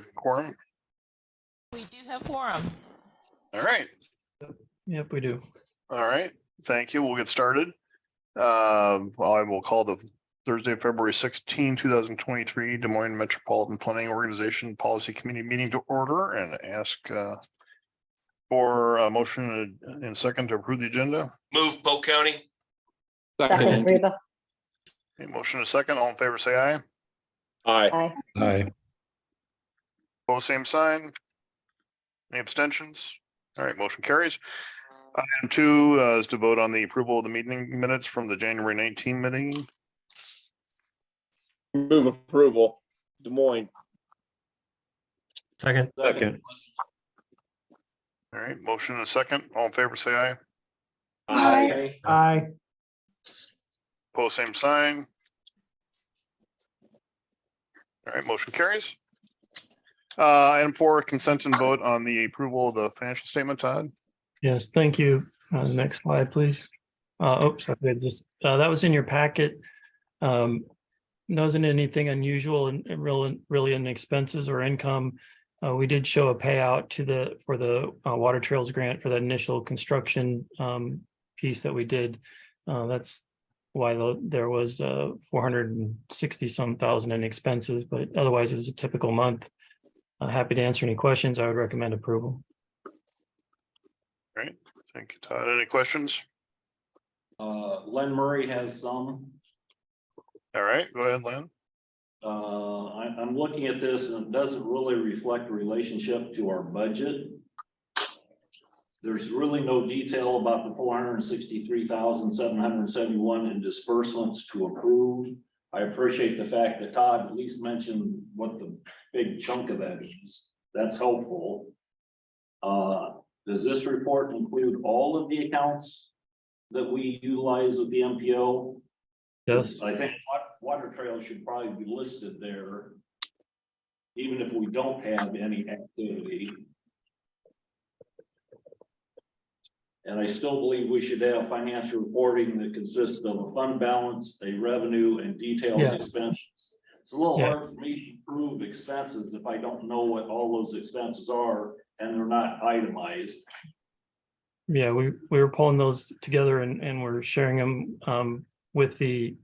a quorum? We do have quorum. All right. Yep, we do. All right. Thank you. We'll get started. I will call the Thursday, February 16, 2023 Des Moines Metropolitan Planning Organization Policy Committee meeting to order and ask for a motion and second to approve the agenda. Move Polk County. Second, Reba. A motion and a second. All in favor, say aye. Aye. Aye. Opposed, same sign. Any abstentions? All right, motion carries. Item 2 is to vote on the approval of the meeting minutes from the January 19 meeting. Move approval. Des Moines. Second. Second. All right, motion and a second. All in favor, say aye. Aye. Aye. Opposed, same sign. All right, motion carries. Item 4, consent and vote on the approval of the financial statement, Todd. Yes, thank you. Next slide, please. Oops, I did this. That was in your packet. Wasn't anything unusual and really in expenses or income. We did show a payout for the water trails grant for that initial construction piece that we did. That's why there was 460 some thousand in expenses, but otherwise it was a typical month. Happy to answer any questions. I would recommend approval. Great, thank you, Todd. Any questions? Len Murray has some. All right, go ahead, Len. I'm looking at this and it doesn't really reflect the relationship to our budget. There's really no detail about the 463,771 in disbursements to approve. I appreciate the fact that Todd at least mentioned what the big chunk of that is. That's helpful. Does this report include all of the accounts that we utilize with the MPO? Yes. I think water trails should probably be listed there, even if we don't have any activity. And I still believe we should have financial reporting that consists of a fund balance, a revenue, and detailed expenses. It's a little hard for me to prove expenses if I don't know what all those expenses are and they're not itemized. Yeah, we were pulling those together and we're sharing them with the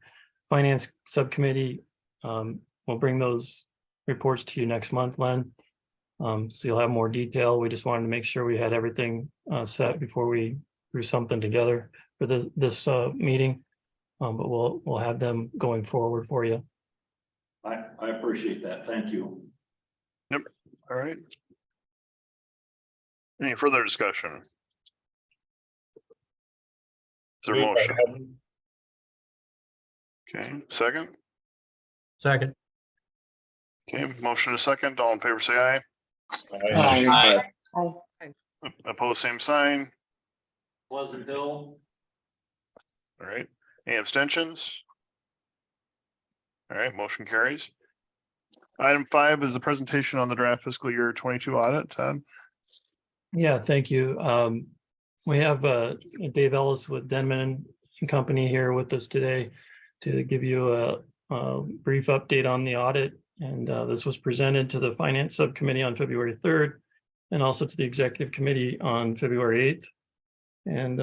finance subcommittee. We'll bring those reports to you next month, Len. So you'll have more detail. We just wanted to make sure we had everything set before we threw something together for this meeting. But we'll have them going forward for you. I appreciate that. Thank you. Yep. All right. Any further discussion? Is there a motion? Okay, second. Second. Okay, motion and a second. All in favor, say aye. Aye. Opposed, same sign. Pleasant Hill. All right. Any abstentions? All right, motion carries. Item 5 is the presentation on the draft fiscal year 22 audit, Todd. Yeah, thank you. We have Dave Ellis with Denman and Company here with us today to give you a brief update on the audit. And this was presented to the Finance Subcommittee on February 3rd and also to the Executive Committee on February 8th. And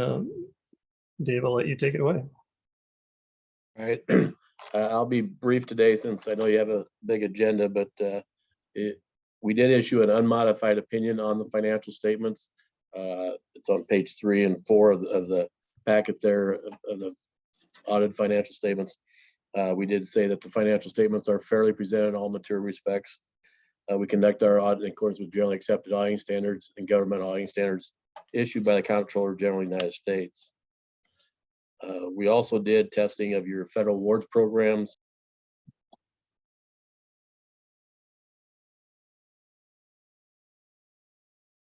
Dave, I'll let you take it away. All right. I'll be brief today since I know you have a big agenda, but we did issue an unmodified opinion on the financial statements. It's on page 3 and 4 of the packet there of the audited financial statements. We did say that the financial statements are fairly presented in all material respects. We conduct our audit in accordance with generally accepted auditing standards and government auditing standards issued by the Comptroller General of the United States. We also did testing of your federal awards programs.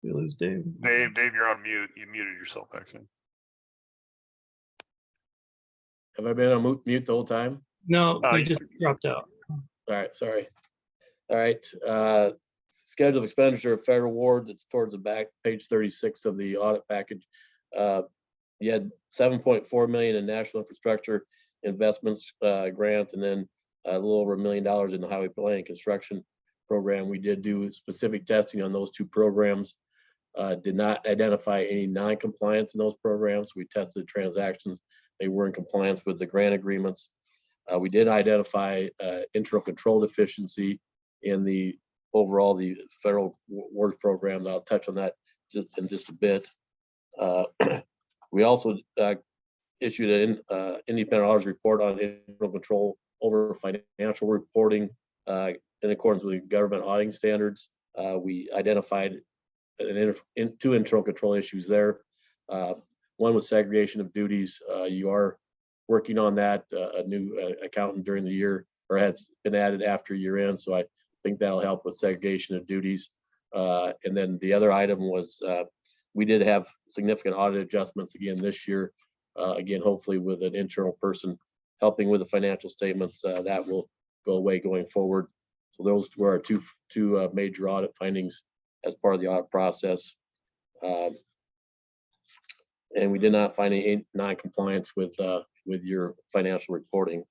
We lose Dave. Dave, you're on mute. You muted yourself, actually. Have I been on mute the whole time? No, you just dropped out. All right, sorry. All right. Schedule of expenditure of federal awards. It's towards the back, page 36 of the audit package. You had $7.4 million in national infrastructure investments grant, and then a little over $1 million in the highway planning construction program. We did do specific testing on those two programs. Did not identify any non-compliance in those programs. We tested the transactions. They were in compliance with the grant agreements. We did identify internal control deficiency in the overall the federal work program. I'll touch on that in just a bit. We also issued an independent auditor's report on internal control over financial reporting in accordance with government auditing standards. We identified two internal control issues there. One was segregation of duties. You are working on that. A new accountant during the year, or has been added after year end. So I think that'll help with segregation of duties. And then the other item was we did have significant audit adjustments again this year. Again, hopefully with an internal person helping with the financial statements, that will go away going forward. So those were our two major audit findings as part of the audit process. And we did not find any non-compliance with your financial reporting.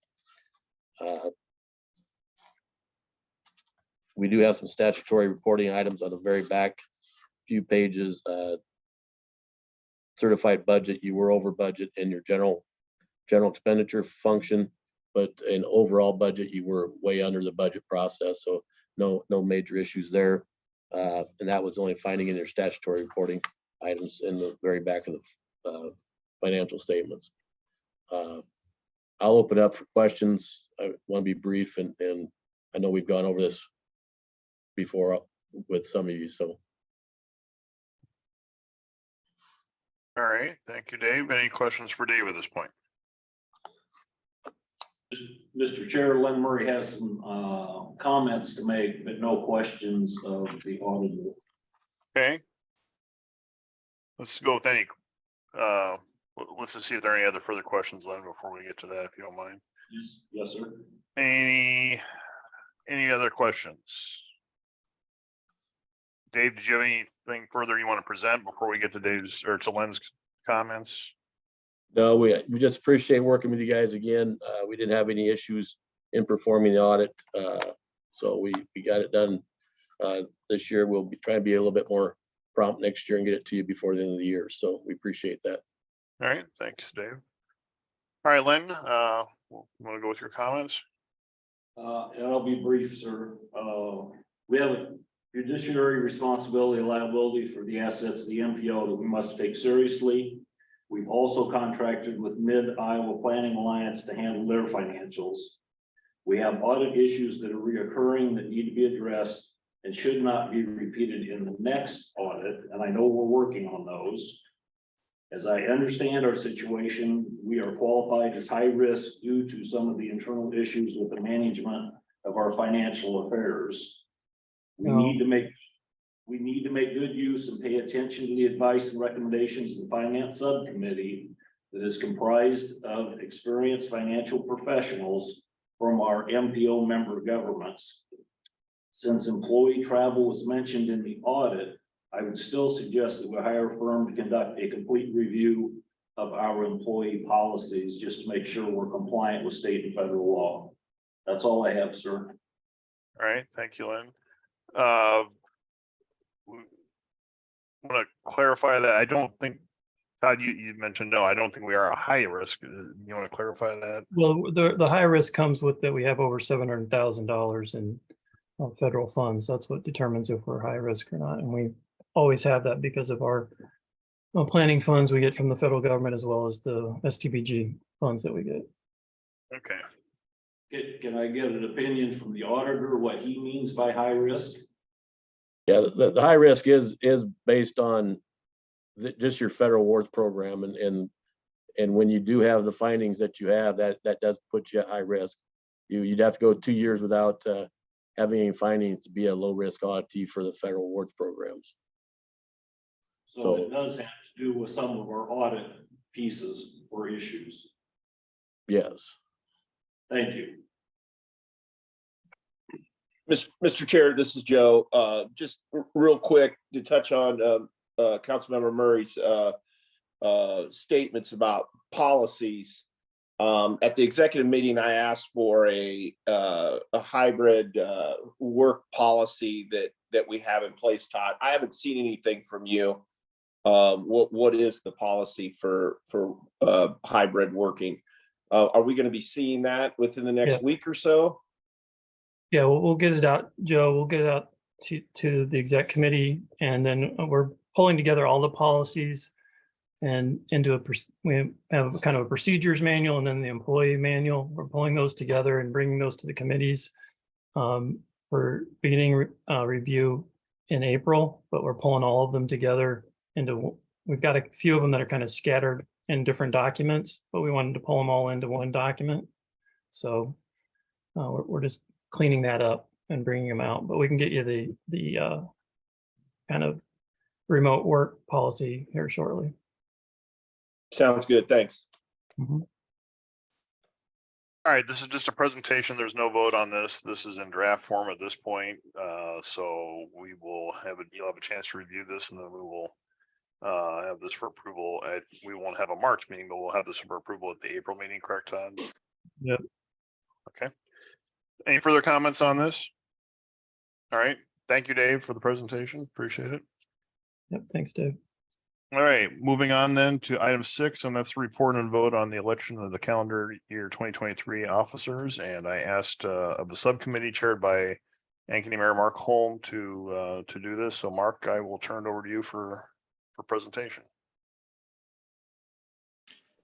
We do have some statutory reporting items on the very back few pages. Certified budget, you were over budget in your general expenditure function, but in overall budget, you were way under the budget process. So no major issues there. And that was the only finding in your statutory reporting items in the very back of the financial statements. I'll open up for questions. I want to be brief, and I know we've gone over this before with some of you. So. All right, thank you, Dave. Any questions for Dave at this point? Mr. Chair, Len Murray has some comments to make, but no questions of the auditor. Okay. Let's go with any, let's just see if there are any other further questions, Len, before we get to that, if you don't mind. Yes, sir. Any other questions? Dave, did you have anything further you want to present before we get to Dave's or to Len's comments? No, we just appreciate working with you guys again. We didn't have any issues in performing the audit. So we got it done this year. We'll be trying to be a little bit more prompt next year and get it to you before the end of the year. So we appreciate that. All right, thanks, Dave. All right, Len, want to go with your comments? And I'll be brief, sir. We have a fiduciary responsibility and liability for the assets of the MPO that we must take seriously. We've also contracted with Mid-Iowa Planning Alliance to handle their financials. We have audit issues that are reoccurring that need to be addressed and should not be repeated in the next audit. And I know we're working on those. As I understand our situation, we are qualified as high risk due to some of the internal issues with the management of our financial affairs. We need to make good use and pay attention to the advice and recommendations of the finance subcommittee that is comprised of experienced financial professionals from our MPO member governments. Since employee travel was mentioned in the audit, I would still suggest that we hire a firm to conduct a complete review of our employee policies just to make sure we're compliant with state and federal law. That's all I have, sir. All right, thank you, Len. Want to clarify that? I don't think, Todd, you mentioned no. I don't think we are a high risk. You want to clarify that? Well, the high risk comes with that we have over $700,000 in federal funds. That's what determines if we're high risk or not. And we always have that because of our planning funds we get from the federal government, as well as the STBG funds that we get. Okay. Can I get an opinion from the auditor what he means by high risk? Yeah, the high risk is based on just your federal awards program, and when you do have the findings that you have, that does put you at high risk. You'd have to go 2 years without having any findings to be a low risk auditee for the federal awards programs. So it does have to do with some of our audit pieces or issues. Yes. Thank you. Mr. Chair, this is Joe. Just real quick to touch on Councilmember Murray's statements about policies. At the executive meeting, I asked for a hybrid work policy that we have in place, Todd. I haven't seen anything from you. What is the policy for hybrid working? Are we going to be seeing that within the next week or so? Yeah, we'll get it out, Joe. We'll get it out to the exec committee, and then we're pulling together all the policies and into we have kind of a procedures manual and then the employee manual. We're pulling those together and bringing those to the committees for beginning review in April, but we're pulling all of them together into, we've got a few of them that are kind of scattered in different documents, but we wanted to pull them all into one document. So we're just cleaning that up and bringing them out, but we can get you the kind of remote work policy here shortly. Sounds good. Thanks. Mm-hmm. All right, this is just a presentation. There's no vote on this. This is in draft form at this point. So we will you'll have a chance to review this, and then we will have this for approval. We won't have a March meeting, but we'll have this for approval at the April meeting, correct, Todd? Yep. Okay. Any further comments on this? All right. Thank you, Dave, for the presentation. Appreciate it. Yep. Thanks, Dave. All right, moving on then to item 6, and that's the report and vote on the election of the calendar year 2023 officers. And I asked of the subcommittee chaired by Ankeny Mayor Mark Holm to do this. So Mark, I will turn it over to you for presentation.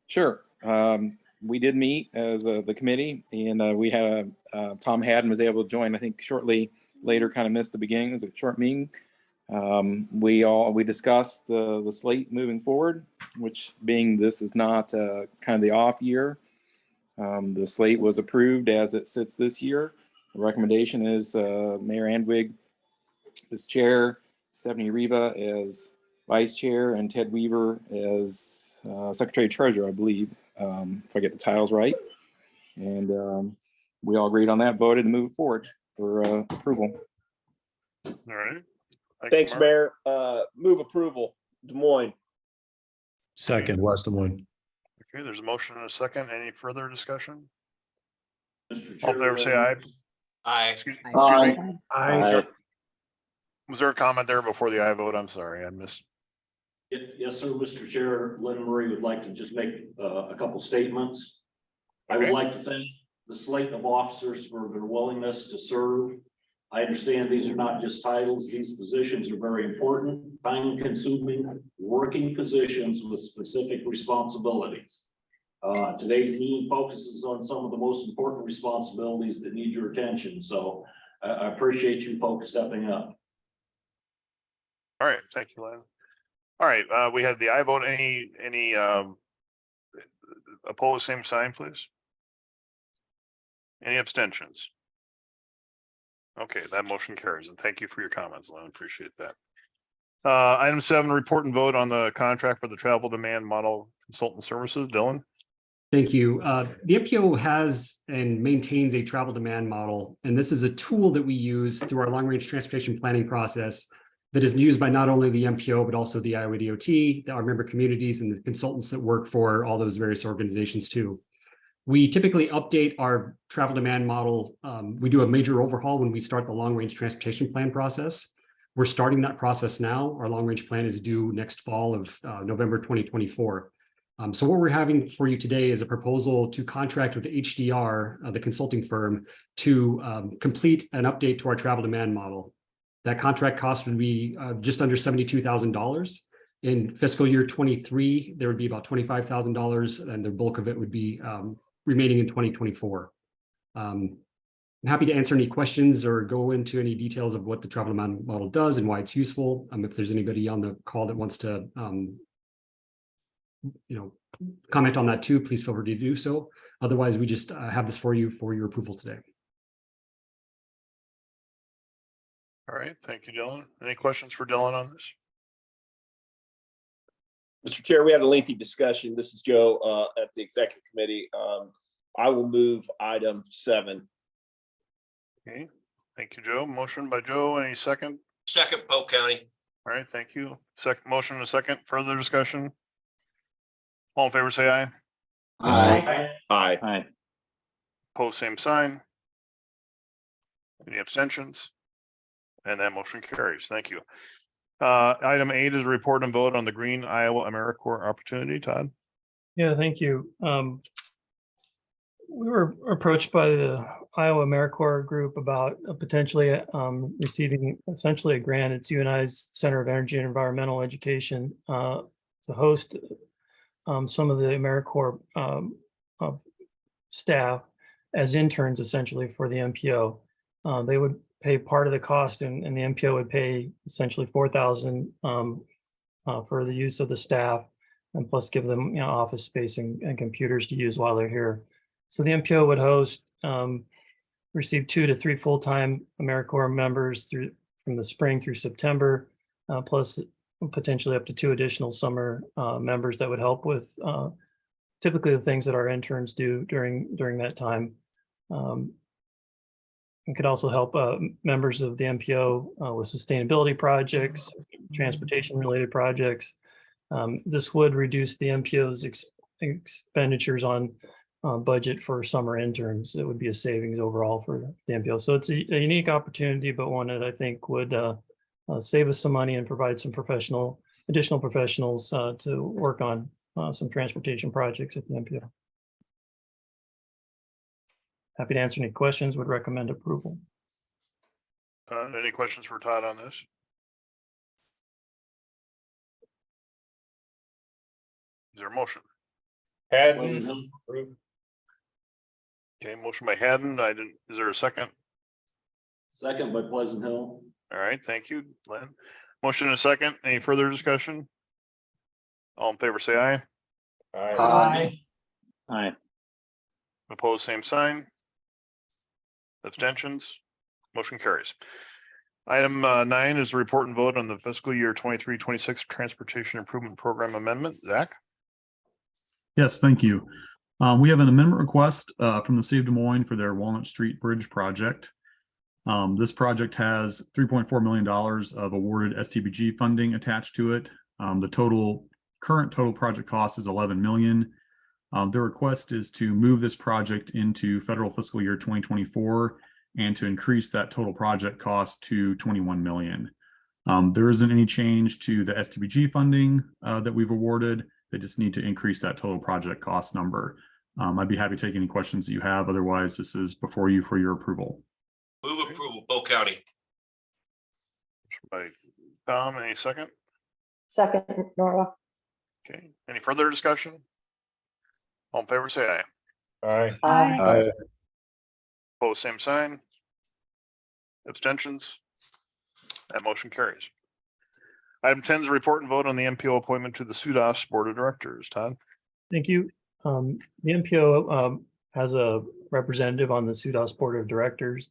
Sure. We did meet as the committee, and we had Tom Haddon was able to join, I think, shortly later, kind of missed the beginning. It was a short meeting. We discussed the slate moving forward, which being this is not kind of the off year. The slate was approved as it sits this year. The recommendation is Mayor Andwig as chair, Stephanie Riva as vice chair, and Ted Weaver as secretary treasurer, I believe, if I get the titles right. And we all agreed on that, voted to move forward for approval. All right. Thanks, Mayor. Move approval. Des Moines. Second, West Des Moines. Okay, there's a motion and a second. Any further discussion? Mr. All in favor, say aye. Aye. Excuse me. Aye. Was there a comment there before the aye vote? I'm sorry, I missed. Yes, sir, Mr. Chair. Lynn Marie would like to just make a couple statements. I would Okay. like to thank the slate of officers for their willingness to serve. I understand these are not just titles. These positions are very important, time-consuming, working positions with specific responsibilities. Today's meeting focuses on some of the most important responsibilities that need your attention. So I appreciate you folks stepping up. All right, thank you, Lynn. All right, we had the aye vote. Any opposed, same sign, please. Any abstentions? Okay, that motion carries, and thank you for your comments, Lynn. Appreciate that. Item 7, report and vote on the contract for the travel demand model consultant services. Dylan? Thank you. The MPO has and maintains a travel demand model, and this is a tool that we use through our long-range transportation planning process that is used by not only the MPO, but also the Iowa DOT, our member communities, and the consultants that work for all those various organizations too. We typically update our travel demand model. We do a major overhaul when we start the long-range transportation plan process. We're starting that process now. Our long-range plan is due next fall of November 2024. So what we're having for you today is a proposal to contract with HDR, the consulting firm, to complete an update to our travel demand model. That contract cost would be just under $72,000. In fiscal year 23, there would be about $25,000, and the bulk of it would be remaining in 2024. I'm happy to answer any questions or go into any details of what the travel demand model does and why it's useful. If there's anybody on the call that wants to comment on that too, please feel free to do so. Otherwise, we just have this for you for your approval today. All right, thank you, Dylan. Any questions for Dylan on this? Mr. Chair, we had a lengthy discussion. This is Joe at the executive committee. I will move item 7. Okay, thank you, Joe. Motion by Joe. Any second? Second, Polk County. All right, thank you. Second motion and a second. Further discussion? All in favor, say aye. Aye. Aye. Opposed, same sign. Any abstentions? And that motion carries. Thank you. Item 8 is report and vote on the Green Iowa AmeriCorps opportunity. Todd? Yeah, thank you. We were approached by the Iowa AmeriCorps group about potentially receiving essentially a grant. It's UNI's Center of Energy and Environmental Education to host some of the AmeriCorps staff as interns essentially for the MPO. They would pay part of the cost and the MPO would pay essentially $4,000 for the use of the staff and plus give them office space and computers to use while they're here. So the MPO would host, receive 2 to 3 full-time AmeriCorps members from the spring through September, plus potentially up to 2 additional summer members that would help with typically the things that our interns do during that time. It could also help members of the MPO with sustainability projects, transportation-related projects. This would reduce the MPO's expenditures on budget for summer interns. It would be a savings overall for the MPO. So it's a unique opportunity, but one that I think would save us some money and provide some additional professionals to work on some transportation projects at the MPO. Happy to answer any questions, would recommend approval. Any questions for Todd on this? Is there a motion? Pleasant Hill. Okay, motion by Haddon. Is there a second? Second by Pleasant Hill. All right, thank you, Len. Motion and a second. Any further discussion? All in favor, say aye. Aye. Opposed, same sign. Abstentions? Motion carries. Item 9 is the report and vote on the fiscal year 23-26 Transportation Improvement Program Amendment. Zach? Yes, thank you. We have an amendment request from the city of Des Moines for their Walnut Street Bridge project. This project has $3.4 million of awarded STBG funding attached to it. The current total project cost is $11 million. The request is to move this project into federal fiscal year 2024 and to increase that total project cost to $21 million. There isn't any change to the STBG funding that we've awarded. They just need to increase that total project cost number. I'd be happy to take any questions that you have. Otherwise, this is before you for your approval. Move approval, Polk County. By Tom, any second? Second, Norwell. Okay, any further discussion? All in favor, say aye. Aye. Opposed, same sign. Abstentions? That motion carries. Item 10 is a report and vote on the MPO appointment to the SUDAS Board of Directors. Todd? Thank you. The MPO has a representative on the SUDAS Board of Directors.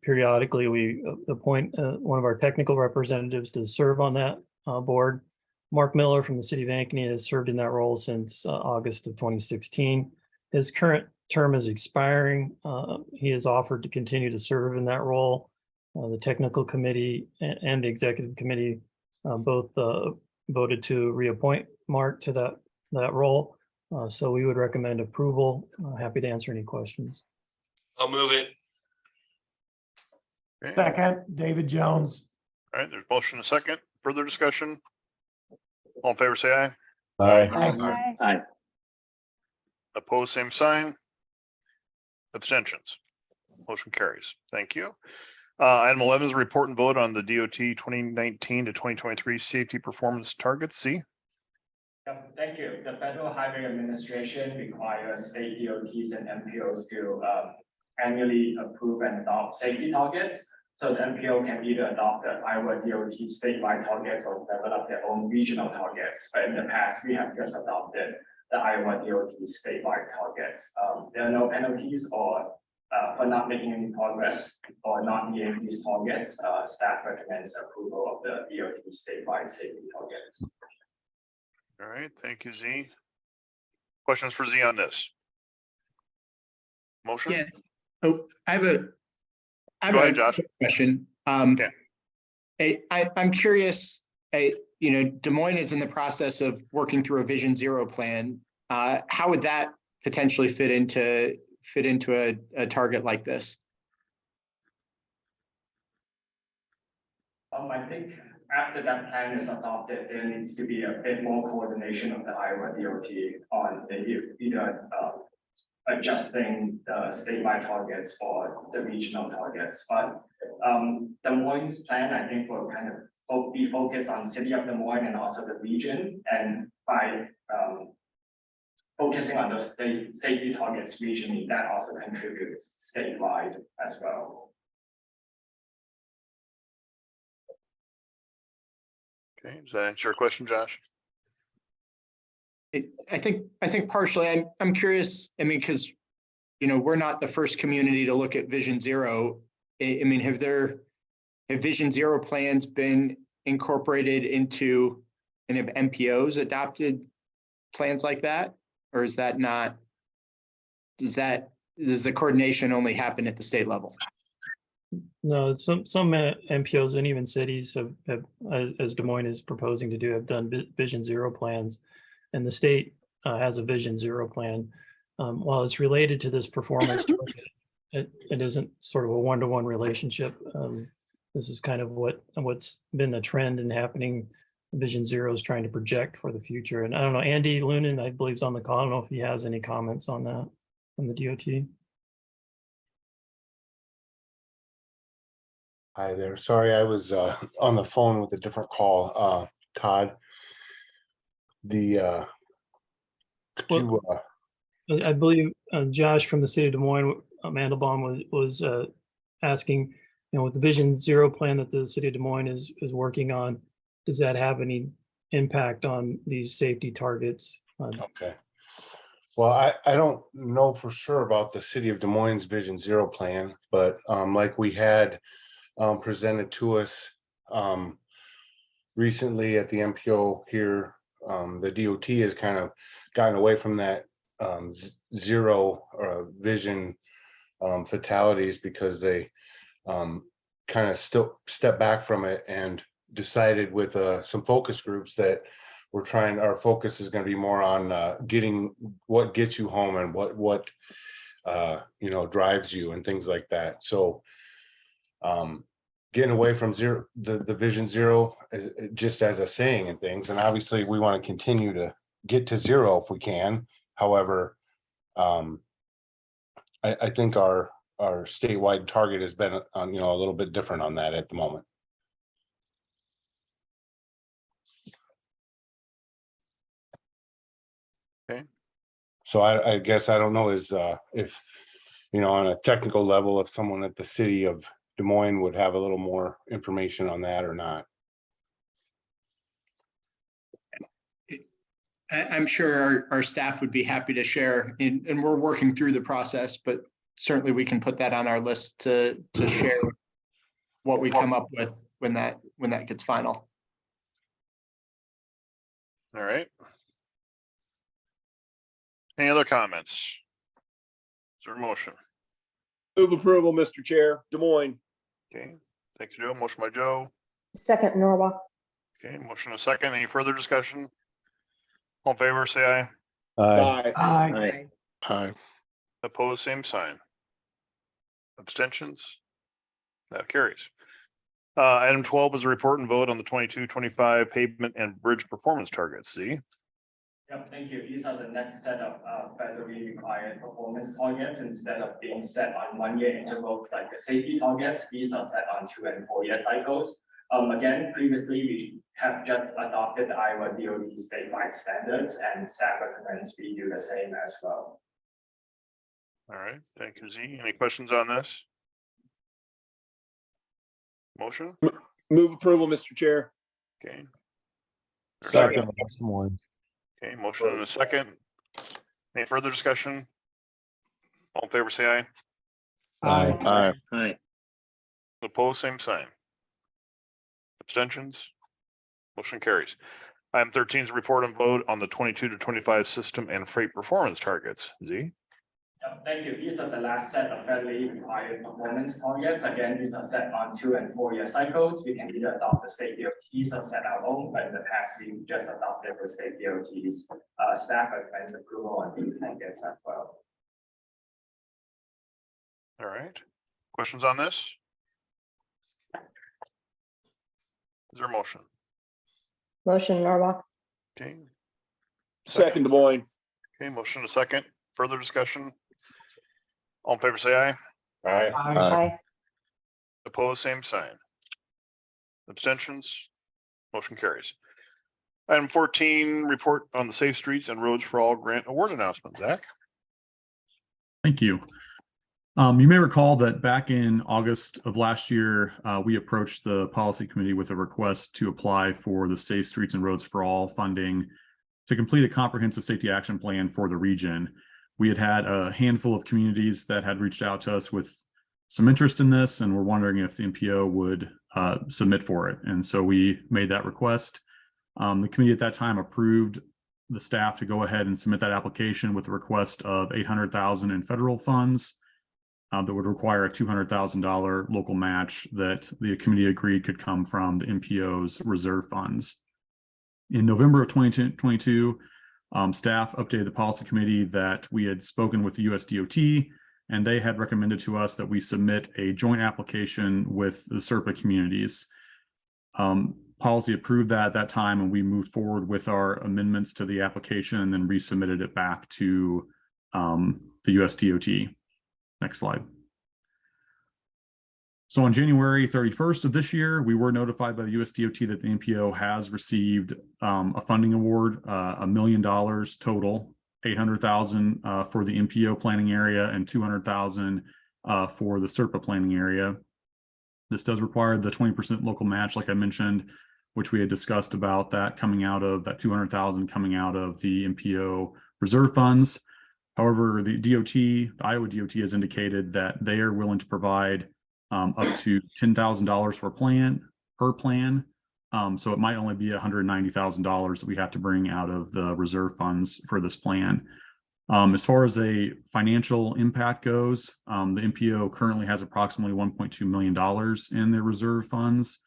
Periodically, we appoint one of our technical representatives to serve on that board. Mark Miller from the city of Ankeny has served in that role since August of 2016. His current term is expiring. He has offered to continue to serve in that role. The technical committee and the executive committee both voted to reappoint Mark to that role. So we would recommend approval. Happy to answer any questions. I'll move it. Okay. Second, David Jones. All right, there's motion and a second. Further discussion? All in favor, say aye. Aye. Opposed, same sign. Abstentions? Motion carries. Thank you. Item 11 is a report and vote on the DOT 2019 to 2023 safety performance targets. See? Thank you. The Federal Highway Administration requires state DOTs and MPOs to annually approve and adopt safety targets. So the MPO can either adopt the Iowa DOT statewide targets or develop their own regional targets. But in the past, we have just adopted the Iowa DOT statewide targets. There are no penalties or for not making any progress or not meeting these targets. Staff recommends approval of the DOT statewide safety targets. All right, thank you, Z. Questions for Z on this? Motion? Yeah. Oh, I have a Go ahead, Josh. question. Okay. I'm curious, Des Moines is in the process of working through a Vision Zero plan. how would that potentially fit into a target like this? I think after that plan is adopted, there needs to be a bit more coordination of the Iowa DOT on either adjusting the statewide targets or the regional targets. But the Moines plan, I think, will kind of be focused on city of Des Moines and also the region. And by focusing on those safety targets regionally, that also contributes statewide as well. Okay, does that answer your question, Josh? I think partially. I'm curious. I mean, because we're not the first community to look at Vision Zero. I mean, have Vision Zero plans been incorporated into any of MPO's adopted plans like that, or is that not? Does the coordination only happen at the state level? No, some MPOs and even cities have as Des Moines is proposing to do, have done Vision Zero plans, and the state has a Vision Zero plan. While it's related to this performance target, it isn't sort of a one-to-one relationship. This is kind of what's been a trend and happening. Vision Zero is trying to project for the future. And I don't know, Andy Lunan, I believe, is on the call. I don't know if he has any comments on that from the DOT. Hi there. Sorry, I was on the phone with a different call. Todd, could you? I believe Josh from the city of Des Moines, Mandelbaum was asking, with the Vision Zero plan that the city of Des Moines is working on, does that have any impact on these safety targets? Okay. Well, I don't know for sure about the city of Des Moines Vision Zero plan, but like we had presented to us recently at the MPO here, the DOT has kind of gotten away from that zero vision fatalities because they kind of still step back from it and decided with some focus groups that our focus is going to be more on getting what gets you home and what drives you and things like that. So getting away from the Vision Zero is just as a saying and things, and obviously we want to continue to get to zero if we can. However, I think our statewide target has been a little bit different on that at the moment. Okay. So I guess I don't know if on a technical level, if someone at the city of Des Moines would have a little more information on that or not. I'm sure our staff would be happy to share, and we're working through the process, but certainly we can put that on our list to share what we come up with when that gets final. All right. Any other comments? Is there a motion? Move approval, Mr. Chair. Des Moines. Okay, thank you, Joe. Motion by Joe. Second, Norwalk. Okay, motion a second. Any further discussion? All in favor, say aye. Aye. Aye. Aye. Opposed, same sign. Abstentions? That carries. Item 12 is a report and vote on the 22-25 pavement and bridge performance targets. Z. Yep, thank you. These are the next set of federally required performance targets. Instead of being set on 1-year intervals like the safety targets, these are set on 2- and 4-year cycles. Again, previously we have just adopted the Iowa DOT statewide standards, and staff recommends we do the same as well. All right, thank you, Z. Any questions on this? Motion? Move approval, Mr. Chair. Okay. Second, West Des Moines. Okay, motion and a second. Any further discussion? All in favor, say aye. Aye. Aye. Opposed, same sign. Abstentions? Motion carries. Item 13 is a report and vote on the 22-25 system and freight performance targets. Z. Thank you. These are the last set of federally required performance targets. Again, these are set on 2 and 4 year cycles. We can either adopt the state DOTs or set our own, but in the past, we just adopted the state DOTs. Staff recommends approval on these targets as well. All right. Questions on this? Is there a motion? Motion Norwalk. Okay. Second, Des Moines. Okay, motion a second. Further discussion? All in favor, say aye. Aye. Aye. Opposed, same sign. Abstentions? Motion carries. Item 14, report on the Safe Streets and Roads for All grant award announcement. Zach? Thank you. You may recall that back in August of last year, we approached the policy committee with a request to apply for the Safe Streets and Roads for All funding to complete a comprehensive safety action plan for the region. We had a handful of communities that had reached out to us with some interest in this, and we're wondering if the MPO would submit for it. And so we made that request. The committee at that time approved the staff to go ahead and submit that application with a request of $800,000 in federal funds that would require a $200,000 local match that the committee agreed could come from the MPO's reserve funds. In November of 2022, staff updated the policy committee that we had spoken with the US DOT, and they had recommended to us that we submit a joint application with the SERPA communities. Policy approved that at that time, and we moved forward with our amendments to the application and then resubmitted it back to the US DOT. Next slide. So on January 31st of this year, we were notified by the US DOT that the MPO has received a funding award, $1 million total, $800,000 for the MPO planning area and $200,000 for the SERPA planning area. This does require the 20% local match, like I mentioned, which we had discussed about that coming out of that $200,000 coming out of the MPO reserve funds. However, the DOT, the Iowa DOT, has indicated that they are willing to provide up to $10,000 per plan. So it might only be $190,000 that we have to bring out of the reserve funds for this plan. As far as a financial impact goes, the MPO currently has approximately $1.2 million in their reserve funds,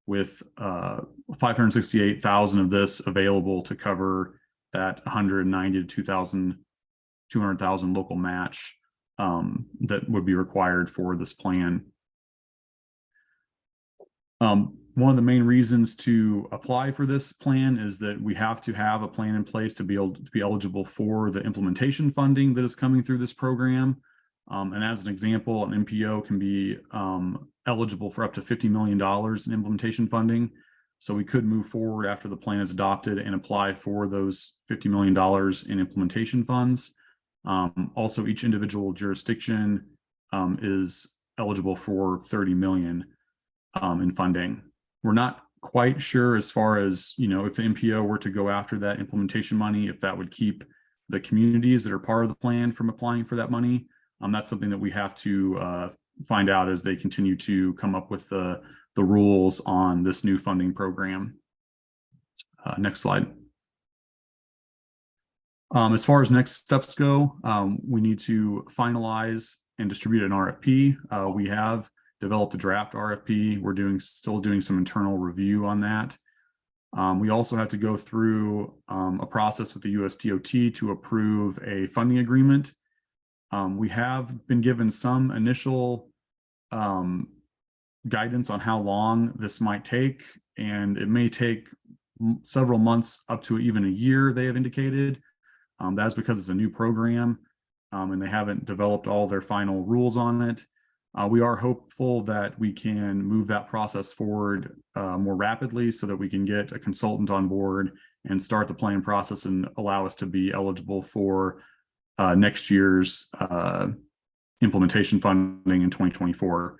with $568,000 of this available to cover that $190,000 to $200,000 local match that would be required for this plan. One of the main reasons to apply for this plan is that we have to have a plan in place to be able to be eligible for the implementation funding that is coming through this program. And as an example, an MPO can be eligible for up to $50 million in implementation funding. So we could move forward after the plan is adopted and apply for those $50 million in implementation funds. Also, each individual jurisdiction is eligible for $30 million in funding. We're not quite sure as far as, if the MPO were to go after that implementation money, if that would keep the communities that are part of the plan from applying for that money. That's something that we have to find out as they continue to come up with the rules on this new funding program. Next slide. As far as next steps go, we need to finalize and distribute an RFP. We have developed a draft RFP. We're still doing some internal review on that. We also have to go through a process with the US DOT to approve a funding agreement. We have been given some initial guidance on how long this might take, and it may take several months up to even a year, they have indicated. That's because it's a new program and they haven't developed all their final rules on it. We are hopeful that we can move that process forward more rapidly so that we can get a consultant on board and start the planning process and allow us to be eligible for next year's implementation funding in 2024.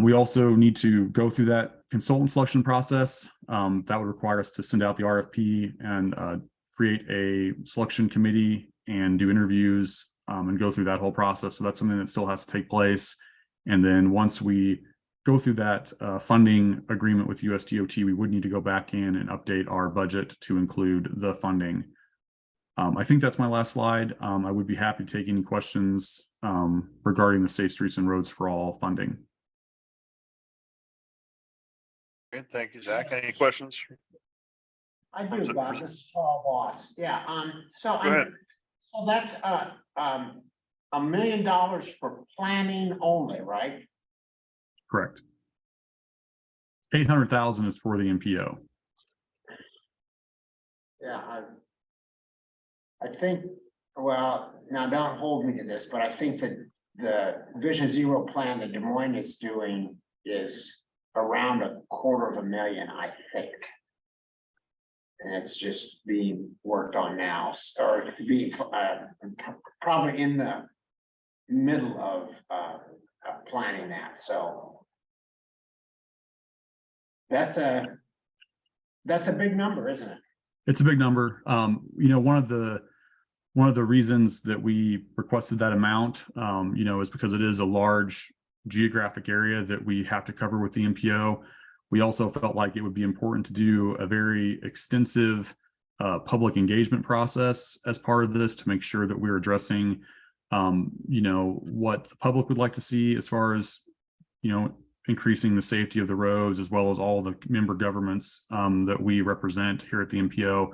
We also need to go through that consultant selection process. That would require us to send out the RFP and create a selection committee and do interviews and go through that whole process. So that's something that still has to take place. And then once we go through that funding agreement with US DOT, we would need to go back in and update our budget to include the funding. I think that's my last slide. I would be happy to take any questions regarding the Safe Streets and Roads for All funding. Great, thank you, Zach. Any questions? I do, Bob. This is Paul Boss. Yeah, so Go ahead. so that's $1 million for planning only, right? Correct. 800,000 is for the MPO. Yeah, I think, well, now don't hold me to this, but I think that the Vision Zero plan that Des Moines is doing is around $250,000, I think. And it's just being worked on now, or being probably in the middle of planning that, so. That's a big number, isn't it? It's a big number. You know, one of the reasons that we requested that amount, you know, is because it is a large geographic area that we have to cover with the MPO. We also felt like it would be important to do a very extensive public engagement process as part of this to make sure that we're addressing, you know, what the public would like to see as far as, you know, increasing the safety of the roads, as well as all the member governments that we represent here at the MPO.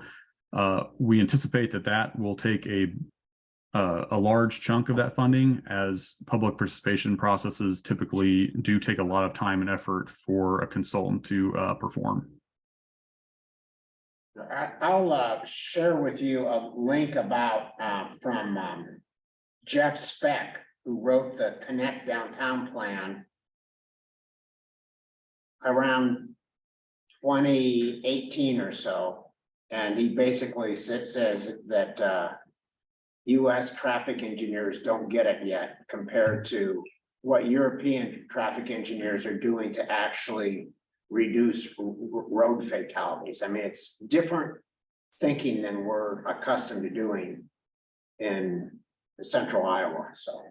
We anticipate that that will take a large chunk of that funding, as public participation processes typically do take a lot of time and effort for a consultant to perform. I'll share with you a link about from Jeff Speck, who wrote the Connect Downtown plan around 2018 or so. And he basically says that US traffic engineers don't get it yet compared to what European traffic engineers are doing to actually reduce road fatalities. I mean, it's different thinking than we're accustomed to doing in central Iowa, so.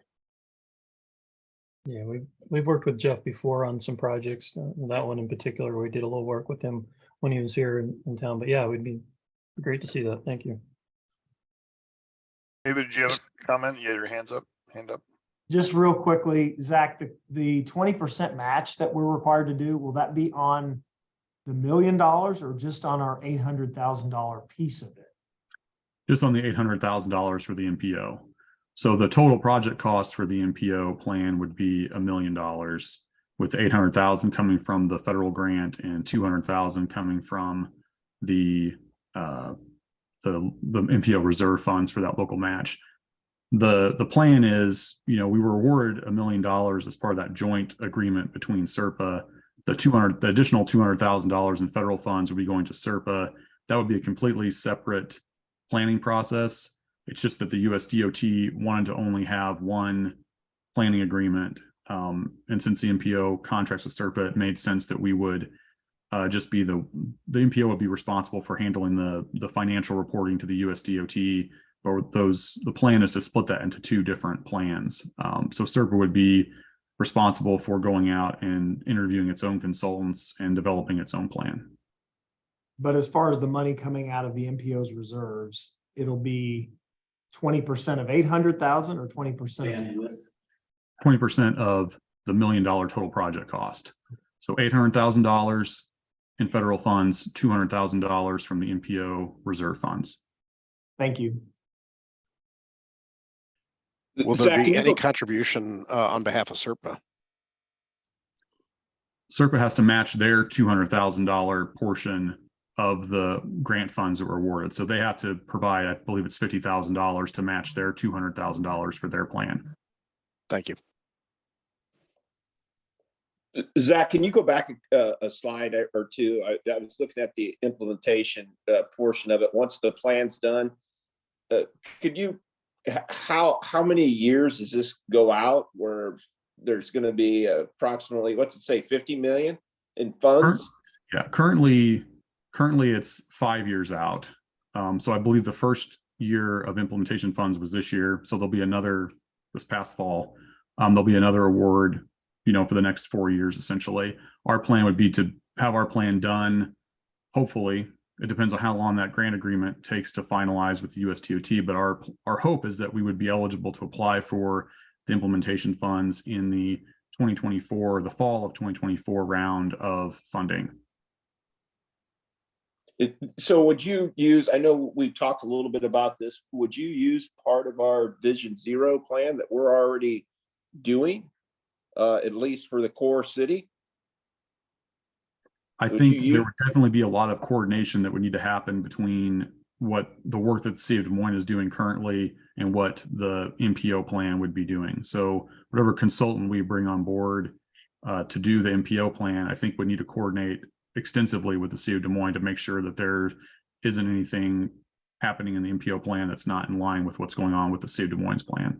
Yeah, we've worked with Jeff before on some projects. That one in particular, we did a little work with him when he was here in town. But yeah, it would be great to see that. Thank you. David, did you have a comment? You had your hand up. Just real quickly, Zach, the 20% match that we're required to do, will that be on the $1 million or just on our $800,000 piece of it? Just on the $800,000 for the MPO. So the total project cost for the MPO plan would be $1 million, with 800,000 coming from the federal grant and 200,000 coming from the MPO reserve funds for that local match. The plan is, you know, we were awarded $1 million as part of that joint agreement between SERPA. The additional $200,000 in federal funds would be going to SERPA. That would be a completely separate planning process. It's just that the US DOT wanted to only have one planning agreement. And since the MPO contracts with SERPA, it made sense that we would just be the MPO would be responsible for handling the financial reporting to the US DOT. Or the plan is to split that into two different plans. So SERPA would be responsible for going out and interviewing its own consultants and developing its own plan. But as far as the money coming out of the MPO's reserves, it'll be 20% of 800,000 or 20% of 20% of the $1 million total project cost. So $800,000 in federal funds, $200,000 from the MPO reserve funds. Thank you. Will there be any contribution on behalf of SERPA? SERPA has to match their $200,000 portion of the grant funds that were awarded. So they have to provide, I believe it's $50,000 to match their $200,000 for their plan. Thank you. Zach, can you go back a slide or two? I was looking at the implementation portion of it. Once the plan's done, could you, how many years does this go out where there's going to be approximately, what's it say, 50 million in funds? Yeah, currently it's 5 years out. So I believe the first year of implementation funds was this year. So there'll be another this past fall. There'll be another award, you know, for the next 4 years, essentially. Our plan would be to have our plan done, hopefully, it depends on how long that grant agreement takes to finalize with the USDOT, but our hope is that we would be eligible to apply for the implementation funds in the 2024, the fall of 2024 round of funding. So would you use, I know we've talked a little bit about this, would you use part of our Vision Zero plan that we're already doing, at least for the core city? I Would think you there use- would definitely be a lot of coordination that would need to happen between what the work that the city of Des Moines is doing currently and what the MPO plan would be doing. So whatever consultant we bring on board to do the MPO plan, I think we need to coordinate extensively with the city of Des Moines to make sure that there isn't anything happening in the MPO plan that's not in line with what's going on with the city of Des Moines plan.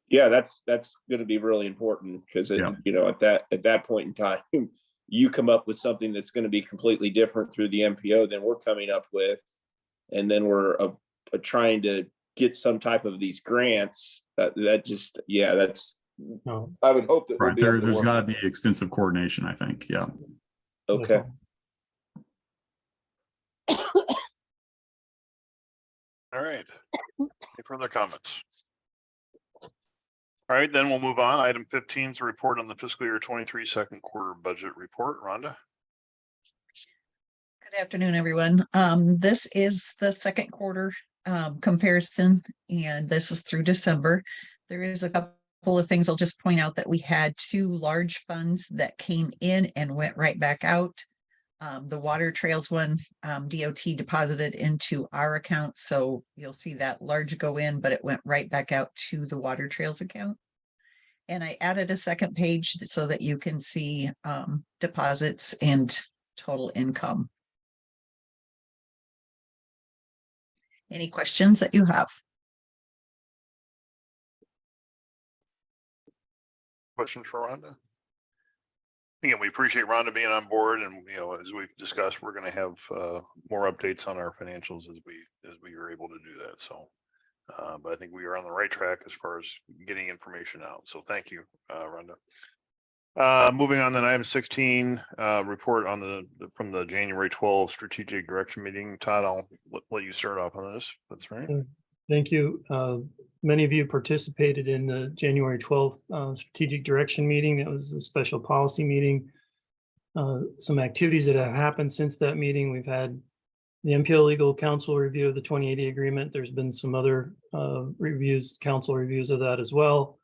Yeah, that's going to be really important because Yeah. you know, at that point in time, you come up with something that's going to be completely different through the MPO than we're coming up with, and then we're trying to get some type of these grants. That just, yeah, that's. No. I would hope that we'll Right. be able to There's work got to with be extensive coordination, I think. Yeah. it. Okay. All right. Any further comments? All right, then we'll move on. Item 15 is a report on the fiscal year 23 second quarter budget report. Rhonda? Good afternoon, everyone. This is the second quarter comparison, and this is through December. There is a couple of things I'll just point out that we had two large funds that came in and went right back out. The water trails one, DOT deposited into our account, so you'll see that large go in, but it went right back out to the water trails account. And I added a second page so that you can see deposits and total income. Any questions that you have? Questions for Rhonda? Again, we appreciate Rhonda being on board, and you know, as we've discussed, we're going to have more updates on our financials as we are able to do that. So, but I think we are on the right track as far as getting information out. So, thank you, Rhonda. Moving on to item 16, report on from the January 12 strategic direction meeting. Todd, I'll let you start off on this. That's right. Thank you. Many of you participated in the January 12th strategic direction meeting. It was a special policy meeting. Some activities that have happened since that meeting. We've had the MPO legal counsel review of the 2080 agreement. There's been some other council reviews of that as well.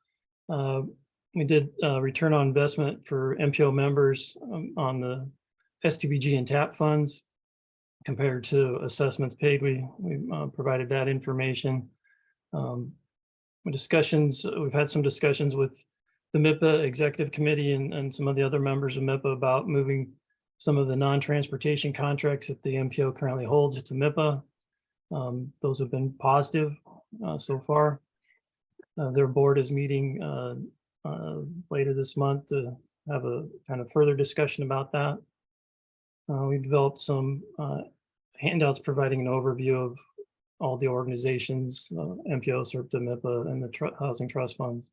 We did return on investment for MPO members on the STBG and TAP funds. Compared to assessments paid, we provided that information. We've had some discussions with the MIPA executive committee and some of the other members of MIPA about moving some of the non-transportation contracts that the MPO currently holds to MIPA. Those have been positive so far. Their board is meeting later this month to have a kind of further discussion about that. We developed some handouts providing an overview of all the organizations, MPO, SERPTA, MIPA, and the housing trust funds.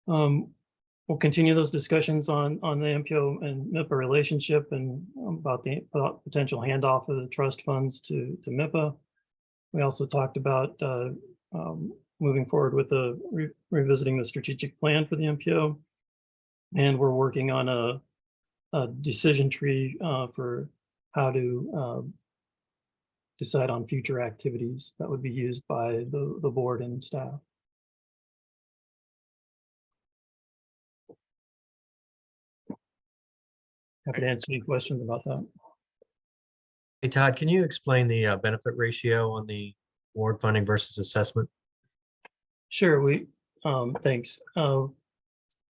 We'll continue those discussions on the MPO and MIPA relationship and about the potential handoff of the trust funds to MIPA. We also talked about moving forward with revisiting the strategic plan for the MPO. And we're working on a decision tree for how to decide on future activities that would be used by the board and staff. Happy to answer any questions about that. Hey, Todd, can you explain the benefit ratio on the award funding versus assessment? Sure, thanks.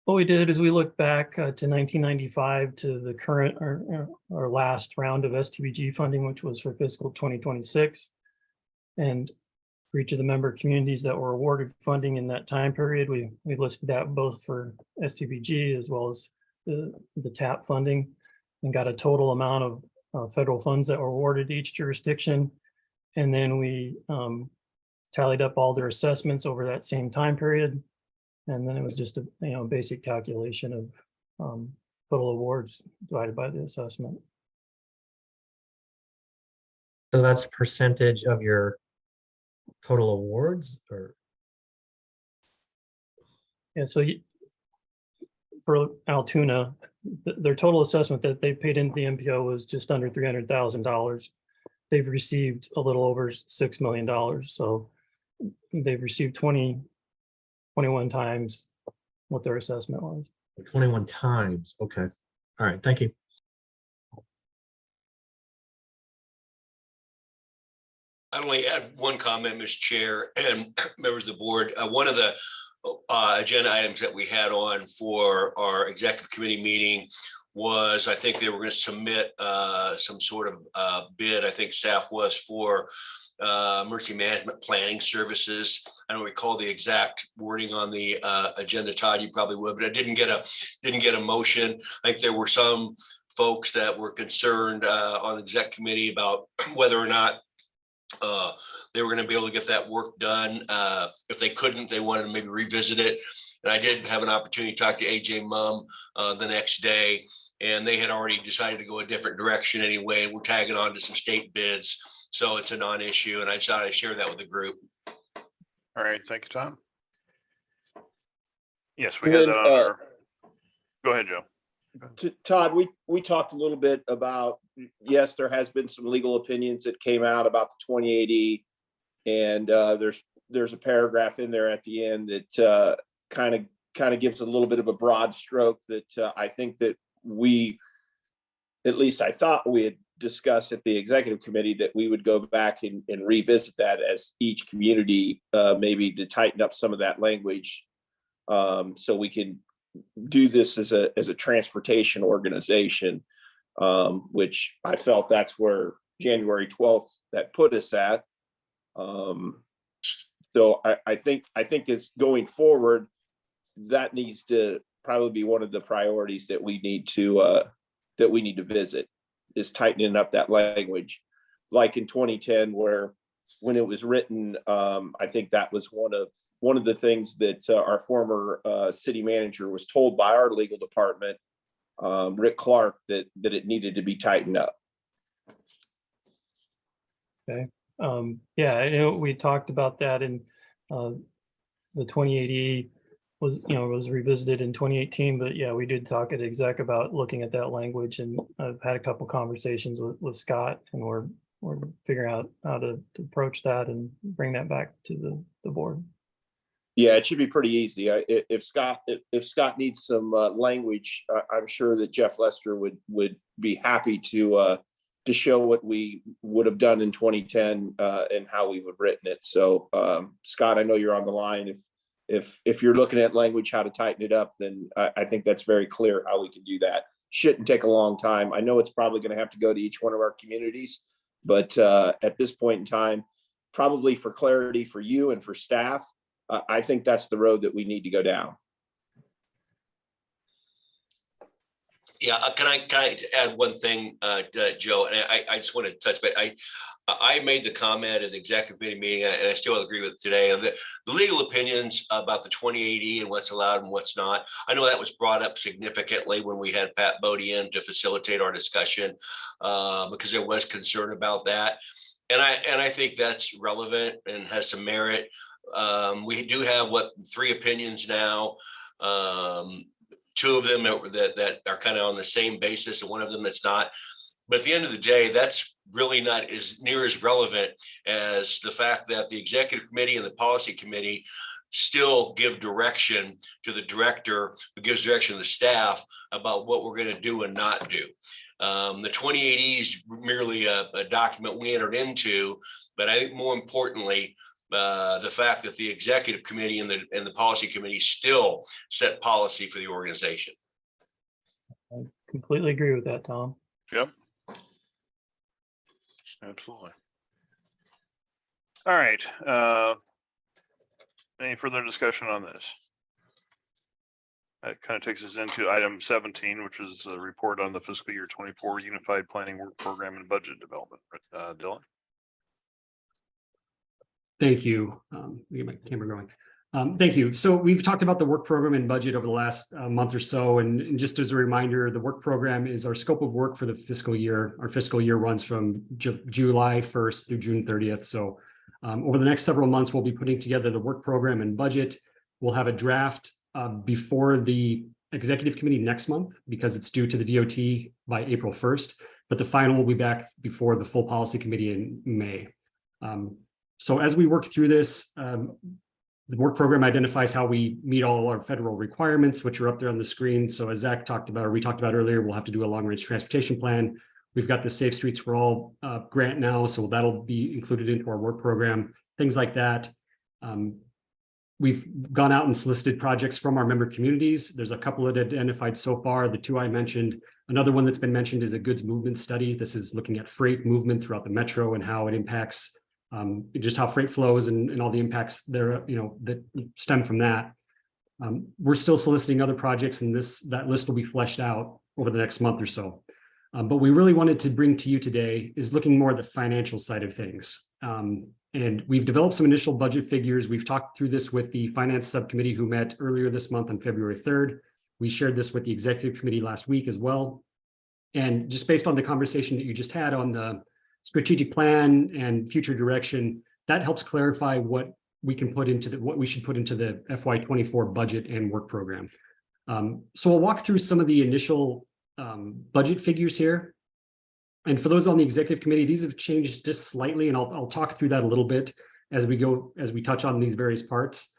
What we did is we looked back to 1995 to the current or last round of STBG funding, which was for fiscal 2026. And for each of the member communities that were awarded funding in that time period, we listed that both for STBG as well as the TAP funding, and got a total amount of federal funds that were awarded to each jurisdiction. And then we tallied up all their assessments over that same time period. And then it was just a basic calculation of total awards divided by the assessment. So that's percentage of your total awards or? Yeah, so for Altoona, their total assessment that they paid into the MPO was just under $300,000. They've received a little over $6 million. So they've received 21 times what their assessment was. 21 times. Okay. All right. Thank you. I'd only add one comment, Mr. Chair and members of the board. One of the agenda items that we had on for our executive committee meeting was, I think they were going to submit some sort of bid. I think staff was for emergency management planning services. I don't recall the exact wording on the agenda. Todd, you probably would, but I didn't get a motion. I think there were some folks that were concerned on the exec committee about whether or not they were going to be able to get that work done. If they couldn't, they wanted to maybe revisit it. And I did have an opportunity to talk to AJ Mum the next day, and they had already decided to go a different direction anyway. We're tagging on to some state bids, so it's a non-issue. And I decided to share that with the group. All right, thank you, Tom. Yes, we had that on our. Go ahead, Joe. Todd, we talked a little bit about, yes, there has been some legal opinions that came out about the 2080, and there's a paragraph in there at the end that kind of gives a little bit of a broad stroke that I think that at least I thought we had discussed at the executive committee, that we would go back and revisit that as each community, maybe to tighten up some of that language, so we can do this as a transportation organization, which I felt that's where January 12th that put us at. So I think is going forward, that needs to probably be one of the priorities that we need to visit, is tightening up that language. Like in 2010, where when it was written, I think that was one of the things that our former city manager was told by our legal department, Rick Clark, that it needed to be tightened up. Okay. Yeah, I know we talked about that, and the 2080 was revisited in 2018, but yeah, we did talk at exec about looking at that language, and I've had a couple conversations with Scott, and we're figuring out how to approach that and bring that back to the board. Yeah, it should be pretty easy. If Scott needs some language, I'm sure that Jeff Lester would be happy to show what we would have done in 2010 and how we would have written it. So Scott, I know you're on the line. If you're looking at language, how to tighten it up, then I think that's very clear how we can do that. Shouldn't take a long time. I know it's probably going to have to go to each one of our communities, but at this point in time, probably for clarity for you and for staff, I think that's the road that we need to go down. Yeah, can I add one thing, Joe? And I just want to touch, but I made the comment at the executive committee meeting, and I still agree with it today. The legal opinions about the 2080 and what's allowed and what's not. I know that was brought up significantly when we had Pat Bodie in to facilitate our discussion, because there was concern about that, and I think that's relevant and has some merit. We do have 3 opinions now. 2 of them that are kind of on the same basis, and one of them that's not. But at the end of the day, that's really not as near as relevant as the fact that the executive committee and the policy committee still give direction to the director, who gives direction to the staff about what we're going to do and not do. The 2080 is merely a document we entered into, but I think more importantly, the fact that the executive committee and the policy committee still set policy for the organization. I completely agree with that, Tom. Yep. Absolutely. All right. Any further discussion on this? That kind of takes us into item 17, which is a report on the fiscal year 24 Unified Planning Work Program and Budget Development. Dylan. Thank you. Let me get my camera going. Thank you. So we've talked about the work program and budget over the last month or so. And just as a reminder, the work program is our scope of work for the fiscal year. Our fiscal year runs from July 1st through June 30th. So over the next several months, we'll be putting together the work program and budget. We'll have a draft before the executive committee next month because it's due to the DOT by April 1st. But the final will be back before the full policy committee in May. So as we work through this, the work program identifies how we meet all our federal requirements, which are up there on the screen. So as Zach talked about, or we talked about earlier, we'll have to do a long-range transportation plan. We've got the Safe Streets for All grant now, so that'll be included into our work program, things like that. We've gone out and solicited projects from our member communities. There's a couple that identified so far, the two I mentioned. Another one that's been mentioned is a goods movement study. This is looking at freight movement throughout the metro and how it impacts just how freight flows and all the impacts there, that stem from that. We're still soliciting other projects, and that list will be fleshed out over the next month or so. But we really wanted to bring to you today is looking more at the financial side of things. And we've developed some initial budget figures. We've talked through this with the finance subcommittee who met earlier this month on February 3rd. We shared this with the executive committee last week as well. And just based on the conversation that you just had on the strategic plan and future direction, that helps clarify what we can put into what we should put into the FY24 budget and work program. So I'll walk through some of the initial budget figures here. And for those on the executive committee, these have changed just slightly, and I'll talk through that a little bit as we touch on these various parts.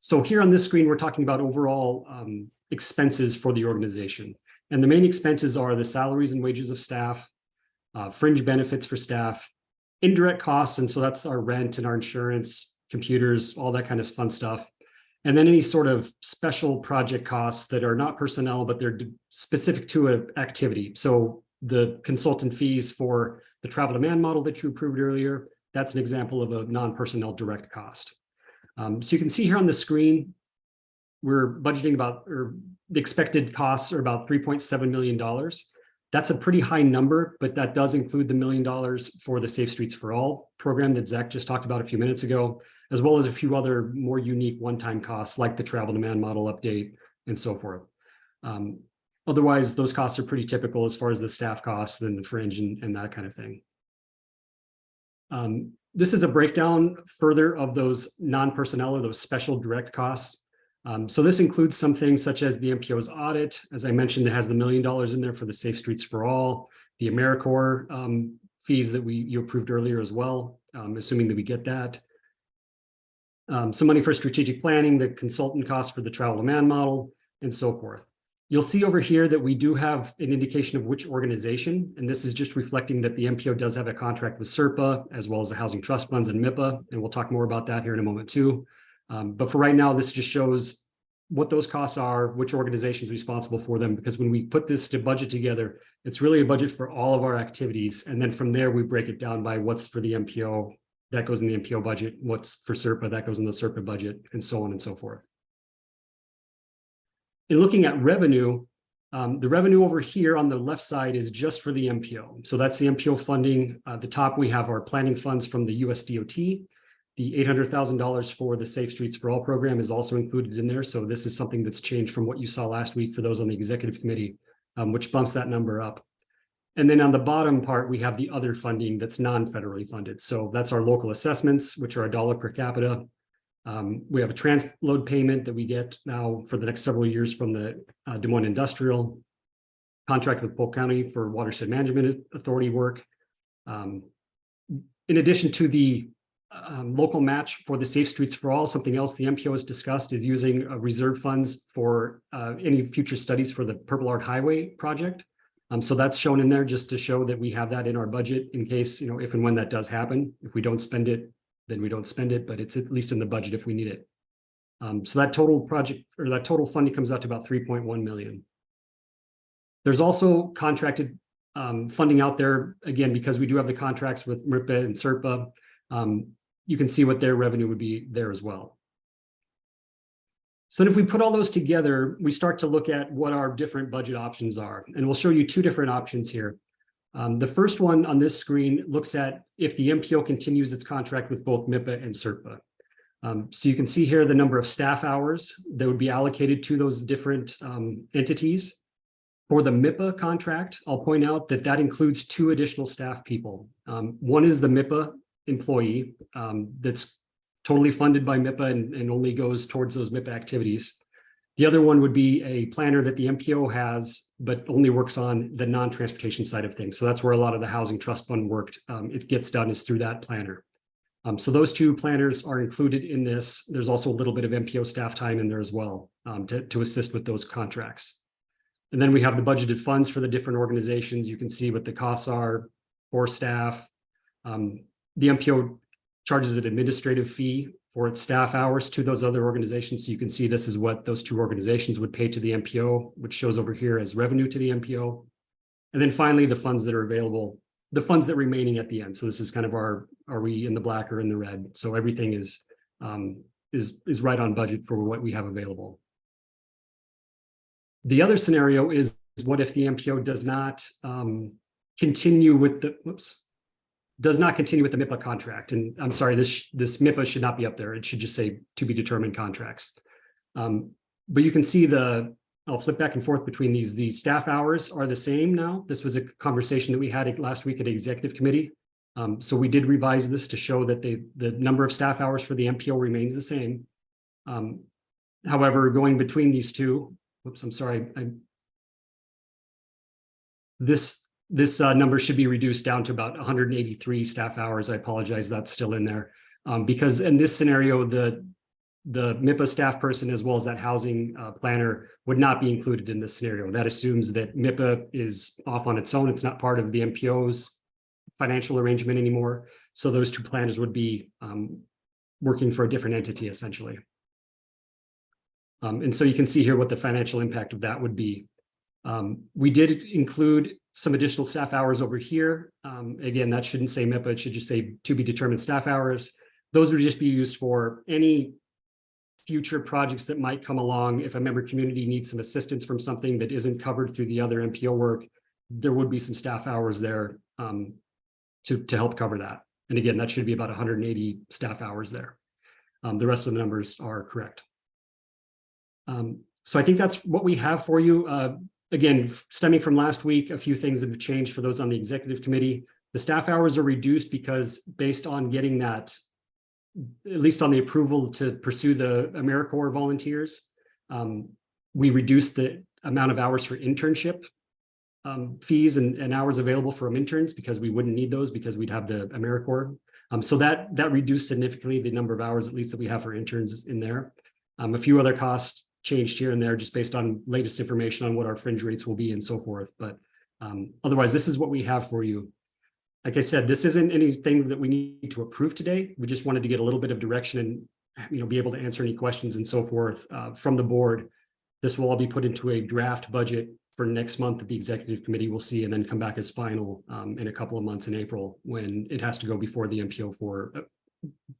So here on this screen, we're talking about overall expenses for the organization. And the main expenses are the salaries and wages of staff, fringe benefits for staff, indirect costs, and so that's our rent and our insurance, computers, all that kind of fun stuff. And then any sort of special project costs that are not personnel, but they're specific to an activity. So the consultant fees for the travel demand model that you approved earlier, that's an example of a non-personnel direct cost. So you can see here on the screen, we're budgeting or the expected costs are about $3.7 million. That's a pretty high number, but that does include the $1 million for the Safe Streets for All program that Zach just talked about a few minutes ago, as well as a few other more unique one-time costs like the travel demand model update and so forth. Otherwise, those costs are pretty typical as far as the staff costs and the fringe and that kind of thing. This is a breakdown further of those non-personnel or those special direct costs. So this includes some things such as the MPO's audit. As I mentioned, it has the $1 million in there for the Safe Streets for All, the AmeriCorps fees that you approved earlier as well, assuming that we get that. Some money for strategic planning, the consultant costs for the travel demand model, and so forth. You'll see over here that we do have an indication of which organization, and this is just reflecting that the MPO does have a contract with SERPA, as well as the Housing Trust Funds and MIPA, and we'll talk more about that here in a moment too. But for right now, this just shows what those costs are, which organization is responsible for them, because when we put this budget together, it's really a budget for all of our activities. And then from there, we break it down by what's for the MPO, that goes in the MPO budget, what's for SERPA, that goes in the SERPA budget, and so on and so forth. In looking at revenue, the revenue over here on the left side is just for the MPO. So that's the MPO funding. At the top, we have our planning funds from the US DOT. The $800,000 for the Safe Streets for All program is also included in there. So this is something that's changed from what you saw last week for those on the executive committee, which bumps that number up. And then on the bottom part, we have the other funding that's non-federally funded. So that's our local assessments, which are $1 per capita. We have a transload payment that we get now for the next several years from the Des Moines Industrial contract with Polk County for watershed management authority work. In addition to the local match for the Safe Streets for All, something else the MPO has discussed is using reserve funds for any future studies for the Purple Arc Highway project. So that's shown in there just to show that we have that in our budget in case, if and when that does happen. If we don't spend it, then we don't spend it, but it's at least in the budget if we need it. So that total project or that total funding comes out to about 3.1 million. There's also contracted funding out there, again, because we do have the contracts with MRPA and SERPA. You can see what their revenue would be there as well. So if we put all those together, we start to look at what our different budget options are. And we'll show you two different options here. The first one on this screen looks at if the MPO continues its contract with both MIPA and SERPA. So you can see here the number of staff hours that would be allocated to those different entities. For the MIPA contract, I'll point out that that includes 2 additional staff people. One is the MIPA employee that's totally funded by MIPA and only goes towards those MIPA activities. The other one would be a planner that the MPO has, but only works on the non-transportation side of things. So that's where a lot of the housing trust fund work it gets done is through that planner. So those 2 planners are included in this. There's also a little bit of MPO staff time in there as well to assist with those contracts. And then we have the budgeted funds for the different organizations. You can see what the costs are for staff. The MPO charges an administrative fee for its staff hours to those other organizations. So you can see this is what those 2 organizations would pay to the MPO, which shows over here as revenue to the MPO. And then finally, the funds that are available, the funds that are remaining at the end. So this is kind of are we in the black or in the red? So everything is right on budget for what we have available. The other scenario is what if the MPO does not continue with the MIPA contract? And I'm sorry, this MIPA should not be up there. It should just say to be determined contracts. But you can see I'll flip back and forth between these. The staff hours are the same now. This was a conversation that we had last week at the executive committee. So we did revise this to show that the number of staff hours for the MPO remains the same. However, going between these 2, whoops, I'm sorry. This number should be reduced down to about 183 staff hours. I apologize, that's still in there. Because in this scenario, the MIPA staff person as well as that housing planner would not be included in this scenario. That assumes that MIPA is off on its own. It's not part of the MPO's financial arrangement anymore. So those 2 planners would be working for a different entity essentially. And so you can see here what the financial impact of that would be. We did include some additional staff hours over here. Again, that shouldn't say MIPA, it should just say to be determined staff hours. Those would just be used for any future projects that might come along. If a member community needs some assistance from something that isn't covered through the other MPO work, there would be some staff hours there to help cover that. And again, that should be about 180 staff hours there. The rest of the numbers are correct. So I think that's what we have for you. Again, stemming from last week, a few things that have changed for those on the executive committee. The staff hours are reduced because based on getting that, at least on the approval to pursue the AmeriCorps volunteers, we reduced the amount of hours for internship fees and hours available from interns because we wouldn't need those because we'd have the AmeriCorps. So that reduced significantly the number of hours, at least that we have for interns in there. A few other costs changed here and there just based on latest information on what our fringe rates will be and so forth. But otherwise, this is what we have for you. Like I said, this isn't anything that we need to approve today. We just wanted to get a little bit of direction and be able to answer any questions and so forth from the board. This will all be put into a draft budget for next month that the executive committee will see and then come back as final in a couple of months in April when it has to go before the MPO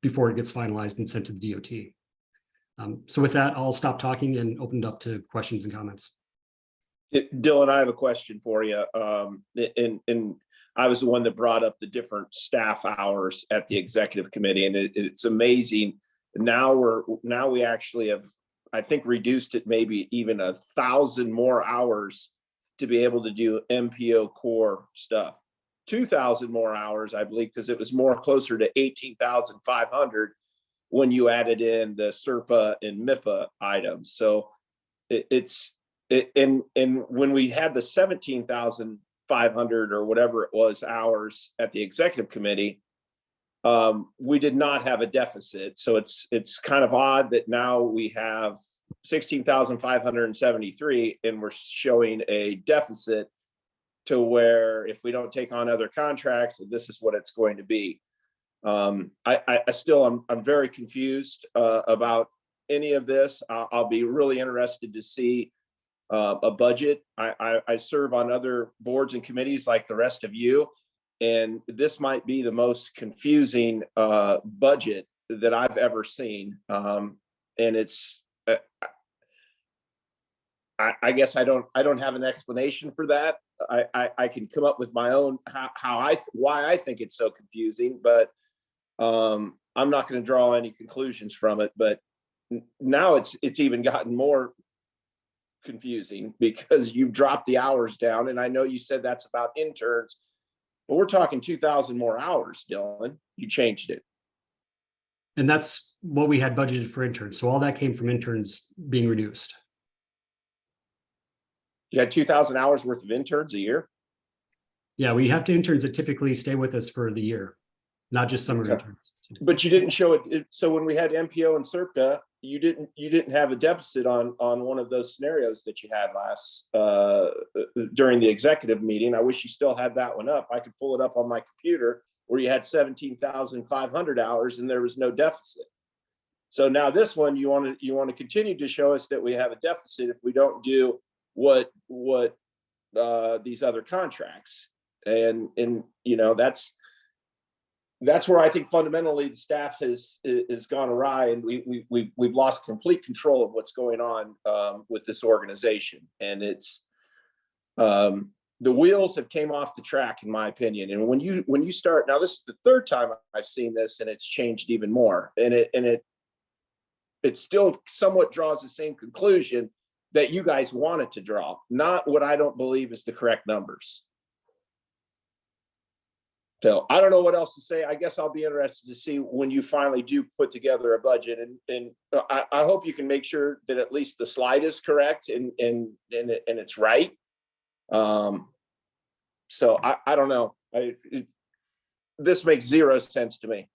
before it gets finalized and sent to the DOT. So with that, I'll stop talking and open it up to questions and comments. Dylan, I have a question for you. And I was the one that brought up the different staff hours at the executive committee, and it's amazing. Now we actually have, I think, reduced it maybe even 1,000 more hours to be able to do MPO core stuff. 2,000 more hours, I believe, because it was more closer to 18,500 when you added in the SERPA and MIPA items. So and when we had the 17,500 or whatever it was hours at the executive committee, we did not have a deficit. So it's kind of odd that now we have 16,573 and we're showing a deficit to where if we don't take on other contracts, this is what it's going to be. I'm very confused about any of this. I'll be really interested to see a budget. I serve on other boards and committees like the rest of you, and this might be the most confusing budget that I've ever seen. And it's I guess I don't have an explanation for that. I can come up with my own why I think it's so confusing, but I'm not going to draw any conclusions from it, but now it's even gotten more confusing because you've dropped the hours down. And I know you said that's about interns, but we're talking 2,000 more hours, Dylan. You changed it. And that's what we had budgeted for interns. So all that came from interns being reduced. You had 2,000 hours worth of interns a year? Yeah, we have interns that typically stay with us for the year, not just summer Okay. interns. But you didn't show it. So when we had MPO and SERPTA, you didn't have a deficit on one of those scenarios that you had last during the executive meeting. I wish you still had that one up. I could pull it up on my computer where you had 17,500 hours and there was no deficit. So now this one, you want to continue to show us that we have a deficit if we don't do what these other contracts. And you know, that's where I think fundamentally the staff has gone awry, and we've lost complete control of what's going on with this organization. And it's the wheels have came off the track, in my opinion. And when you start, now this is the third time I've seen this, and it's changed even more. And it still somewhat draws the same conclusion that you guys want it to draw, not what I don't believe is the correct numbers. So I don't know what else to say. I guess I'll be interested to see when you finally do put together a budget, and I hope you can make sure that at least the slide is correct and it's right. So I don't know. This makes zero sense to me,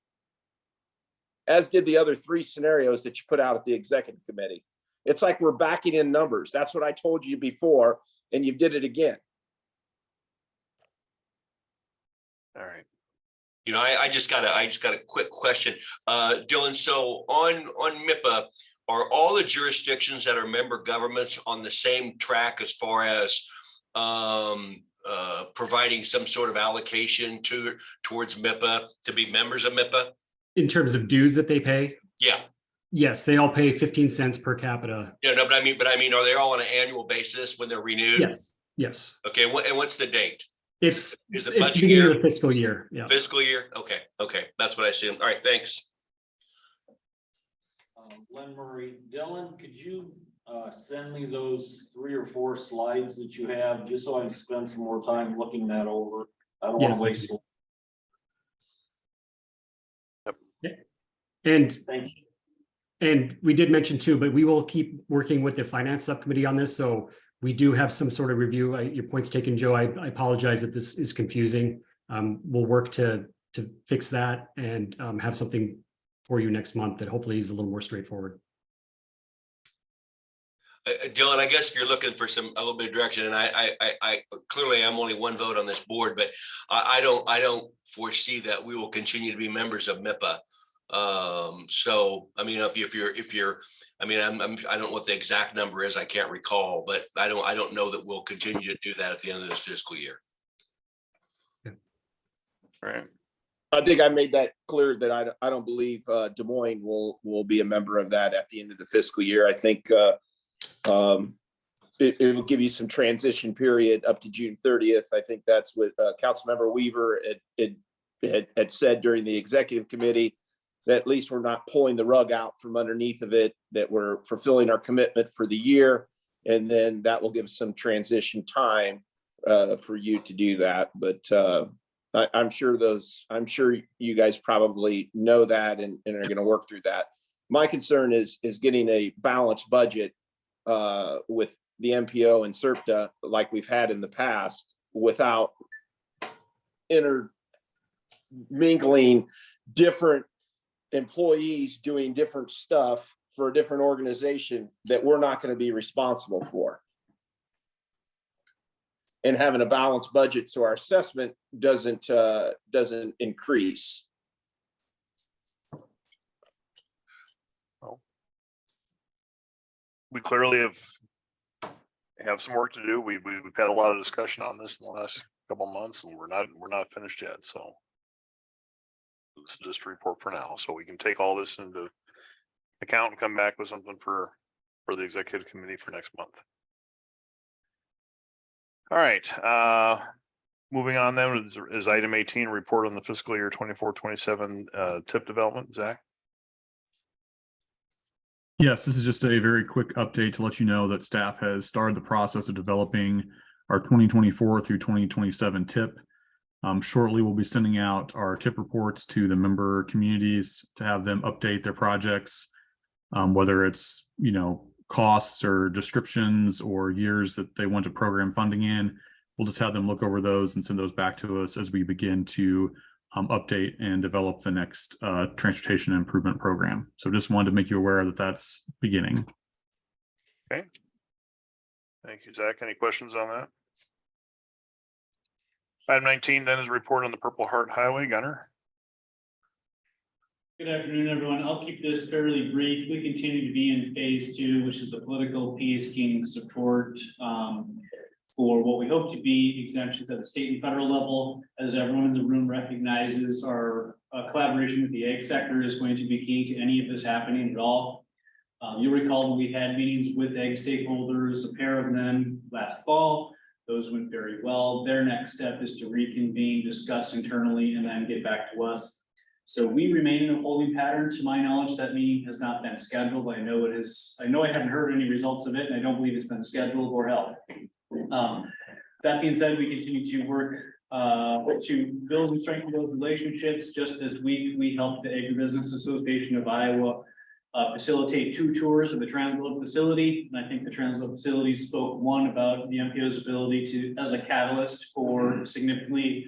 as did the other three scenarios that you put out at the executive committee. It's like we're backing in numbers. That's what I told you before, and you did it again. All right. You know, I just got a quick question, Dylan. So on MIPA, are all the jurisdictions that are member governments on the same track as far as providing some sort of allocation towards MIPA to be members of MIPA? In terms of dues that they pay? Yeah. Yes, they all pay 15 cents per capita. Yeah, no, but I mean, are they all on an annual basis when they're renewed? Yes, yes. Okay, and what's the date? It's Is it it's budget beginning year? of the fiscal year. Yeah. Fiscal year? Okay, that's what I assumed. All right, thanks. Glenn Murray, Dylan, could you send me those 3 or 4 slides that you have, just so I can spend some more time looking that over? I don't want to waste. And Thank you. And we did mention too, but we will keep working with the finance subcommittee on this. So we do have some sort of review. Your point's taken, Joe. I apologize that this is confusing. We'll work to fix that and have something for you next month that hopefully is a little more straightforward. Dylan, I guess if you're looking for a little bit of direction, and I clearly I'm only one vote on this board, but I don't foresee that we will continue to be members of MIPA. So I mean, if you're I mean, I don't know what the exact number is. I can't recall, but I don't know that we'll continue to do that at the end of this fiscal year. Right. I think I made that clear that I don't believe Des Moines will be a member of that at the end of the fiscal year. I think it will give you some transition period up to June 30th. I think that's what Councilmember Weaver had said during the executive committee, that at least we're not pulling the rug out from underneath of it, that we're fulfilling our commitment for the year. And then that will give some transition time for you to do that. But I'm sure you guys probably know that and are going to work through that. My concern is getting a balanced budget with the MPO and SERPTA like we've had in the past, without intermingling different employees doing different stuff for a different organization that we're not going to be responsible for. And having a balanced budget so our assessment doesn't increase. Well, we clearly have some work to do. We've had a lot of discussion on this in the last couple of months, and we're not finished yet. So this is just a report for now. So we can take all this into account and come back with something for the executive committee for next month. All right. Moving on then is item 18, report on the fiscal year 24-27 TIP development. Zach? Yes, this is just a very quick update to let you know that staff has started the process of developing our 2024 through 2027 TIP. Shortly, we'll be sending out our TIP reports to the member communities to have them update their projects, whether it's, costs or descriptions or years that they want to program funding in. We'll just have them look over those and send those back to us as we begin to update and develop the next transportation improvement program. So just wanted to make you aware that that's beginning. Okay. Thank you, Zach. Any questions on that? Item 19 then is report on the Purple Heart Highway. Gunner? Good afternoon, everyone. I'll keep this fairly brief. We continue to be in phase 2, which is the political piece, gaining support for what we hope to be exemptions at the state and federal level. As everyone in the room recognizes, our collaboration with the ag sector is going to be key to any of this happening at all. You'll recall that we had meetings with ag stakeholders, a pair of them last fall. Those went very well. Their next step is to reconvene, discuss internally, and then get back to us. So we remain in a holding pattern. To my knowledge, that meeting has not been scheduled. I know it is. I know I haven't heard any results of it, and I don't believe it's been scheduled or held. That being said, we continue to work to build and strengthen those relationships. Just this week, we helped the Agribusiness Association of Iowa facilitate 2 tours of the transload facility. And I think the transload facility spoke, one, about the MPO's ability to, as a catalyst for significantly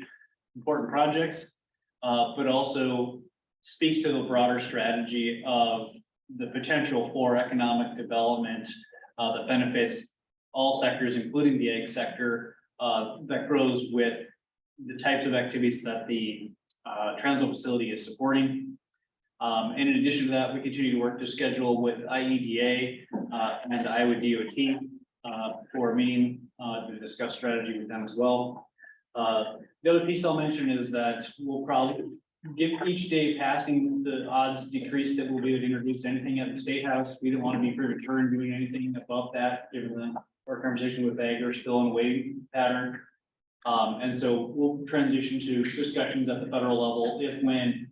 important projects, but also speaks to the broader strategy of the potential for economic development that benefits all sectors, including the ag sector, that grows with the types of activities that the transload facility is supporting. And in addition to that, we continue to work to schedule with IEDA and Iowa DOT for a meeting to discuss strategy with them as well. The other piece I'll mention is that we'll probably give each day passing, the odds decrease that we'll be able to introduce anything at the State House. We don't want to be premature in doing anything above that, given our conversation with ag are still in a waiting pattern. And so we'll transition to discussions at the federal level if when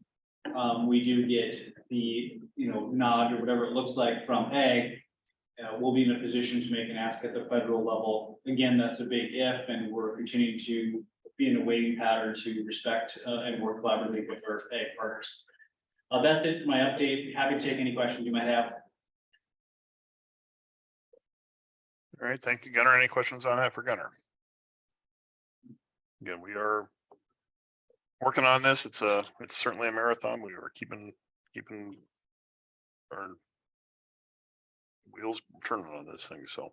we do get the nod or whatever it looks like from ag, we'll be in a position to make an ask at the federal level. Again, that's a big if, and we're continuing to be in a waiting pattern to respect and work collaboratively with our ag partners. That's it for my update. Happy to take any questions you might have. All right, thank you, Gunner. Any questions on that for Gunner? Again, we are working on this. It's certainly a marathon. We are keeping our wheels turning on this thing. So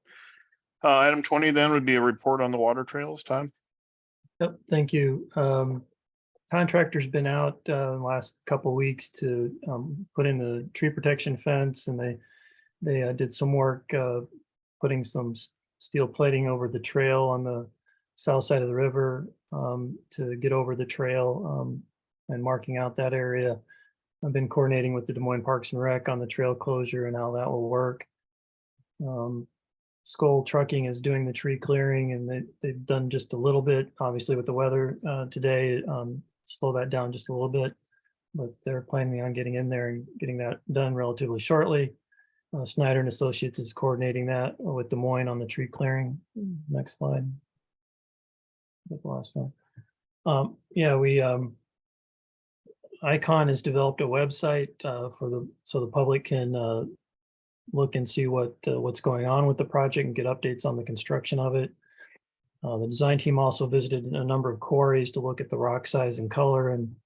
item 20 then would be a report on the water trails. Todd? Yep, thank you. Contractor's been out the last couple of weeks to put in the tree protection fence, and they did some work putting some steel plating over the trail on the south side of the river to get over the trail and marking out that area. I've been coordinating with the Des Moines Parks and Rec on the trail closure and how that will work. Skoll Trucking is doing the tree clearing, and they've done just a little bit, obviously with the weather today, slow that down just a little bit, but they're planning on getting in there and getting that done relatively shortly. Snyder and Associates is coordinating that with Des Moines on the tree clearing. Next slide. The last one. Icon has developed a website so the public can look and see what's going on with the project and get updates on the construction of it. The design team also visited a number of quarries to look at the rock size and color, and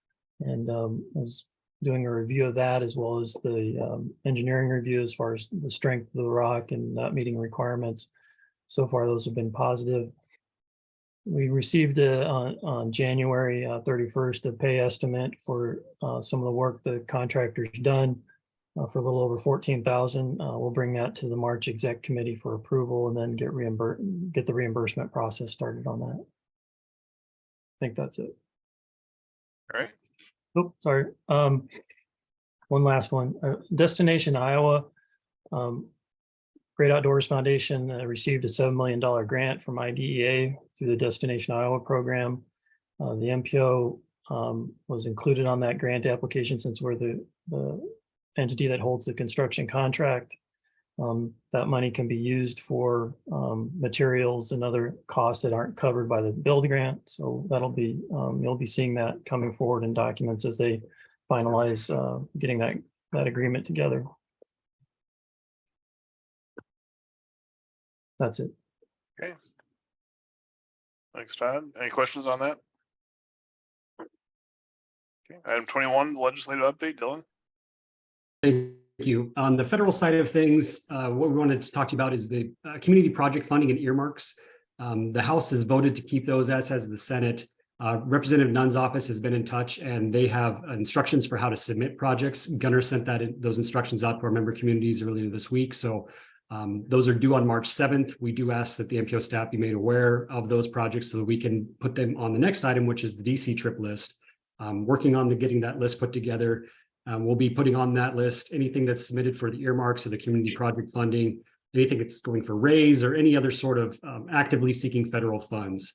was doing a review of that, as well as the engineering review as far as the strength of the rock and not meeting requirements. So far, those have been positive. We received on January 31st a pay estimate for some of the work the contractor's done for a little over $14,000. We'll bring that to the March exec committee for approval and then get the reimbursement process started on that. I think that's it. All right. Oh, sorry. One last one. Destination Iowa. Great Outdoors Foundation received a $7 million grant from IDEA through the Destination Iowa program. The MPO was included on that grant application since we're the entity that holds the construction contract. That money can be used for materials and other costs that aren't covered by the build grant. So that'll be, you'll be seeing that coming forward in documents as they finalize getting that agreement together. That's it. Okay. Thanks, Todd. Any questions on that? Okay, item 21, legislative update, Dylan. Thank you. On the federal side of things, what we wanted to talk to you about is the community project funding and earmarks. The House has voted to keep those, as has the Senate. Representative Nunn's office has been in touch, and they have instructions for how to submit projects. Gunnar sent those instructions out to our member communities earlier this week. So those are due on March 7th. We do ask that the MPO staff be made aware of those projects so that we can put them on the next item, which is the DC trip list. Working on getting that list put together. We'll be putting on that list anything that's submitted for the earmarks or the community project funding, anything that's going for raise or any other sort of actively seeking federal funds.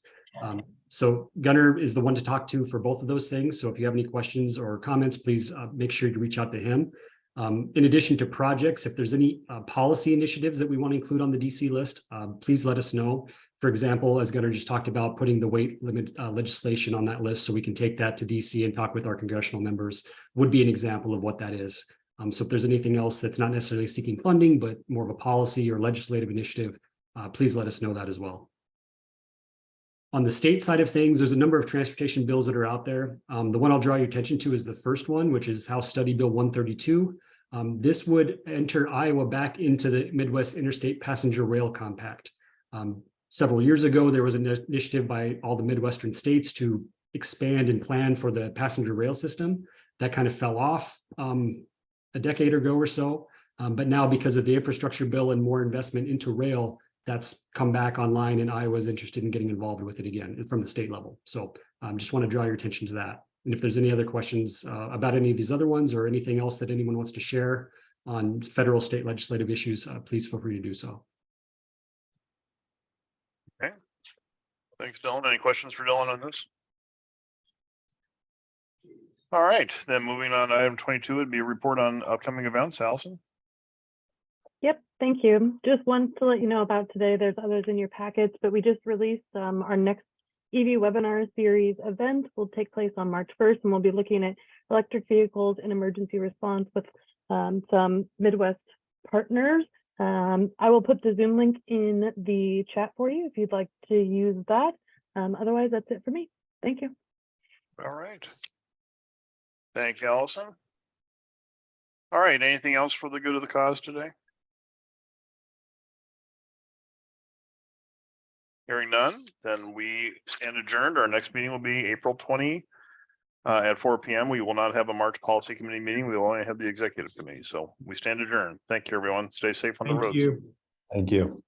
So Gunnar is the one to talk to for both of those things. So if you have any questions or comments, please make sure you reach out to him. In addition to projects, if there's any policy initiatives that we want to include on the DC list, please let us know. For example, as Gunnar just talked about, putting the weight limit legislation on that list so we can take that to DC and talk with our congressional members would be an example of what that is. So if there's anything else that's not necessarily seeking funding, but more of a policy or legislative initiative, please let us know that as well. On the state side of things, there's a number of transportation bills that are out there. The one I'll draw your attention to is the first one, which is House Study Bill 132. This would enter Iowa back into the Midwest Interstate Passenger Rail Compact. Several years ago, there was an initiative by all the Midwestern states to expand and plan for the passenger rail system. That kind of fell off a decade ago or so. But now, because of the infrastructure bill and more investment into rail, that's come back online, and Iowa is interested in getting involved with it again from the state level. So just want to draw your attention to that. And if there's any other questions about any of these other ones or anything else that anyone wants to share on federal state legislative issues, please feel free to do so. Okay. Thanks, Dylan. Any questions for Dylan on this? All right, then moving on to item 22 would be a report on upcoming events. Allison? Yep, thank you. Just wanted to let you know about today. There's others in your packets, but we just released our next EV webinar series event will take place on March 1st, and we'll be looking at electric vehicles and emergency response with some Midwest partners. I will put the Zoom link in the chat for you if you'd like to use that. Otherwise, that's it for me. Thank you. All right. Thank you, Allison. All right, anything else for the good of the cause today? Hearing none, then we stand adjourned. Our next meeting will be April 20 at 4 p.m. We will not have a March Policy Committee meeting. We will only have the Executive Committee. So we stand adjourned. Thank you, everyone. Stay safe on the roads. Thank you. Thank you.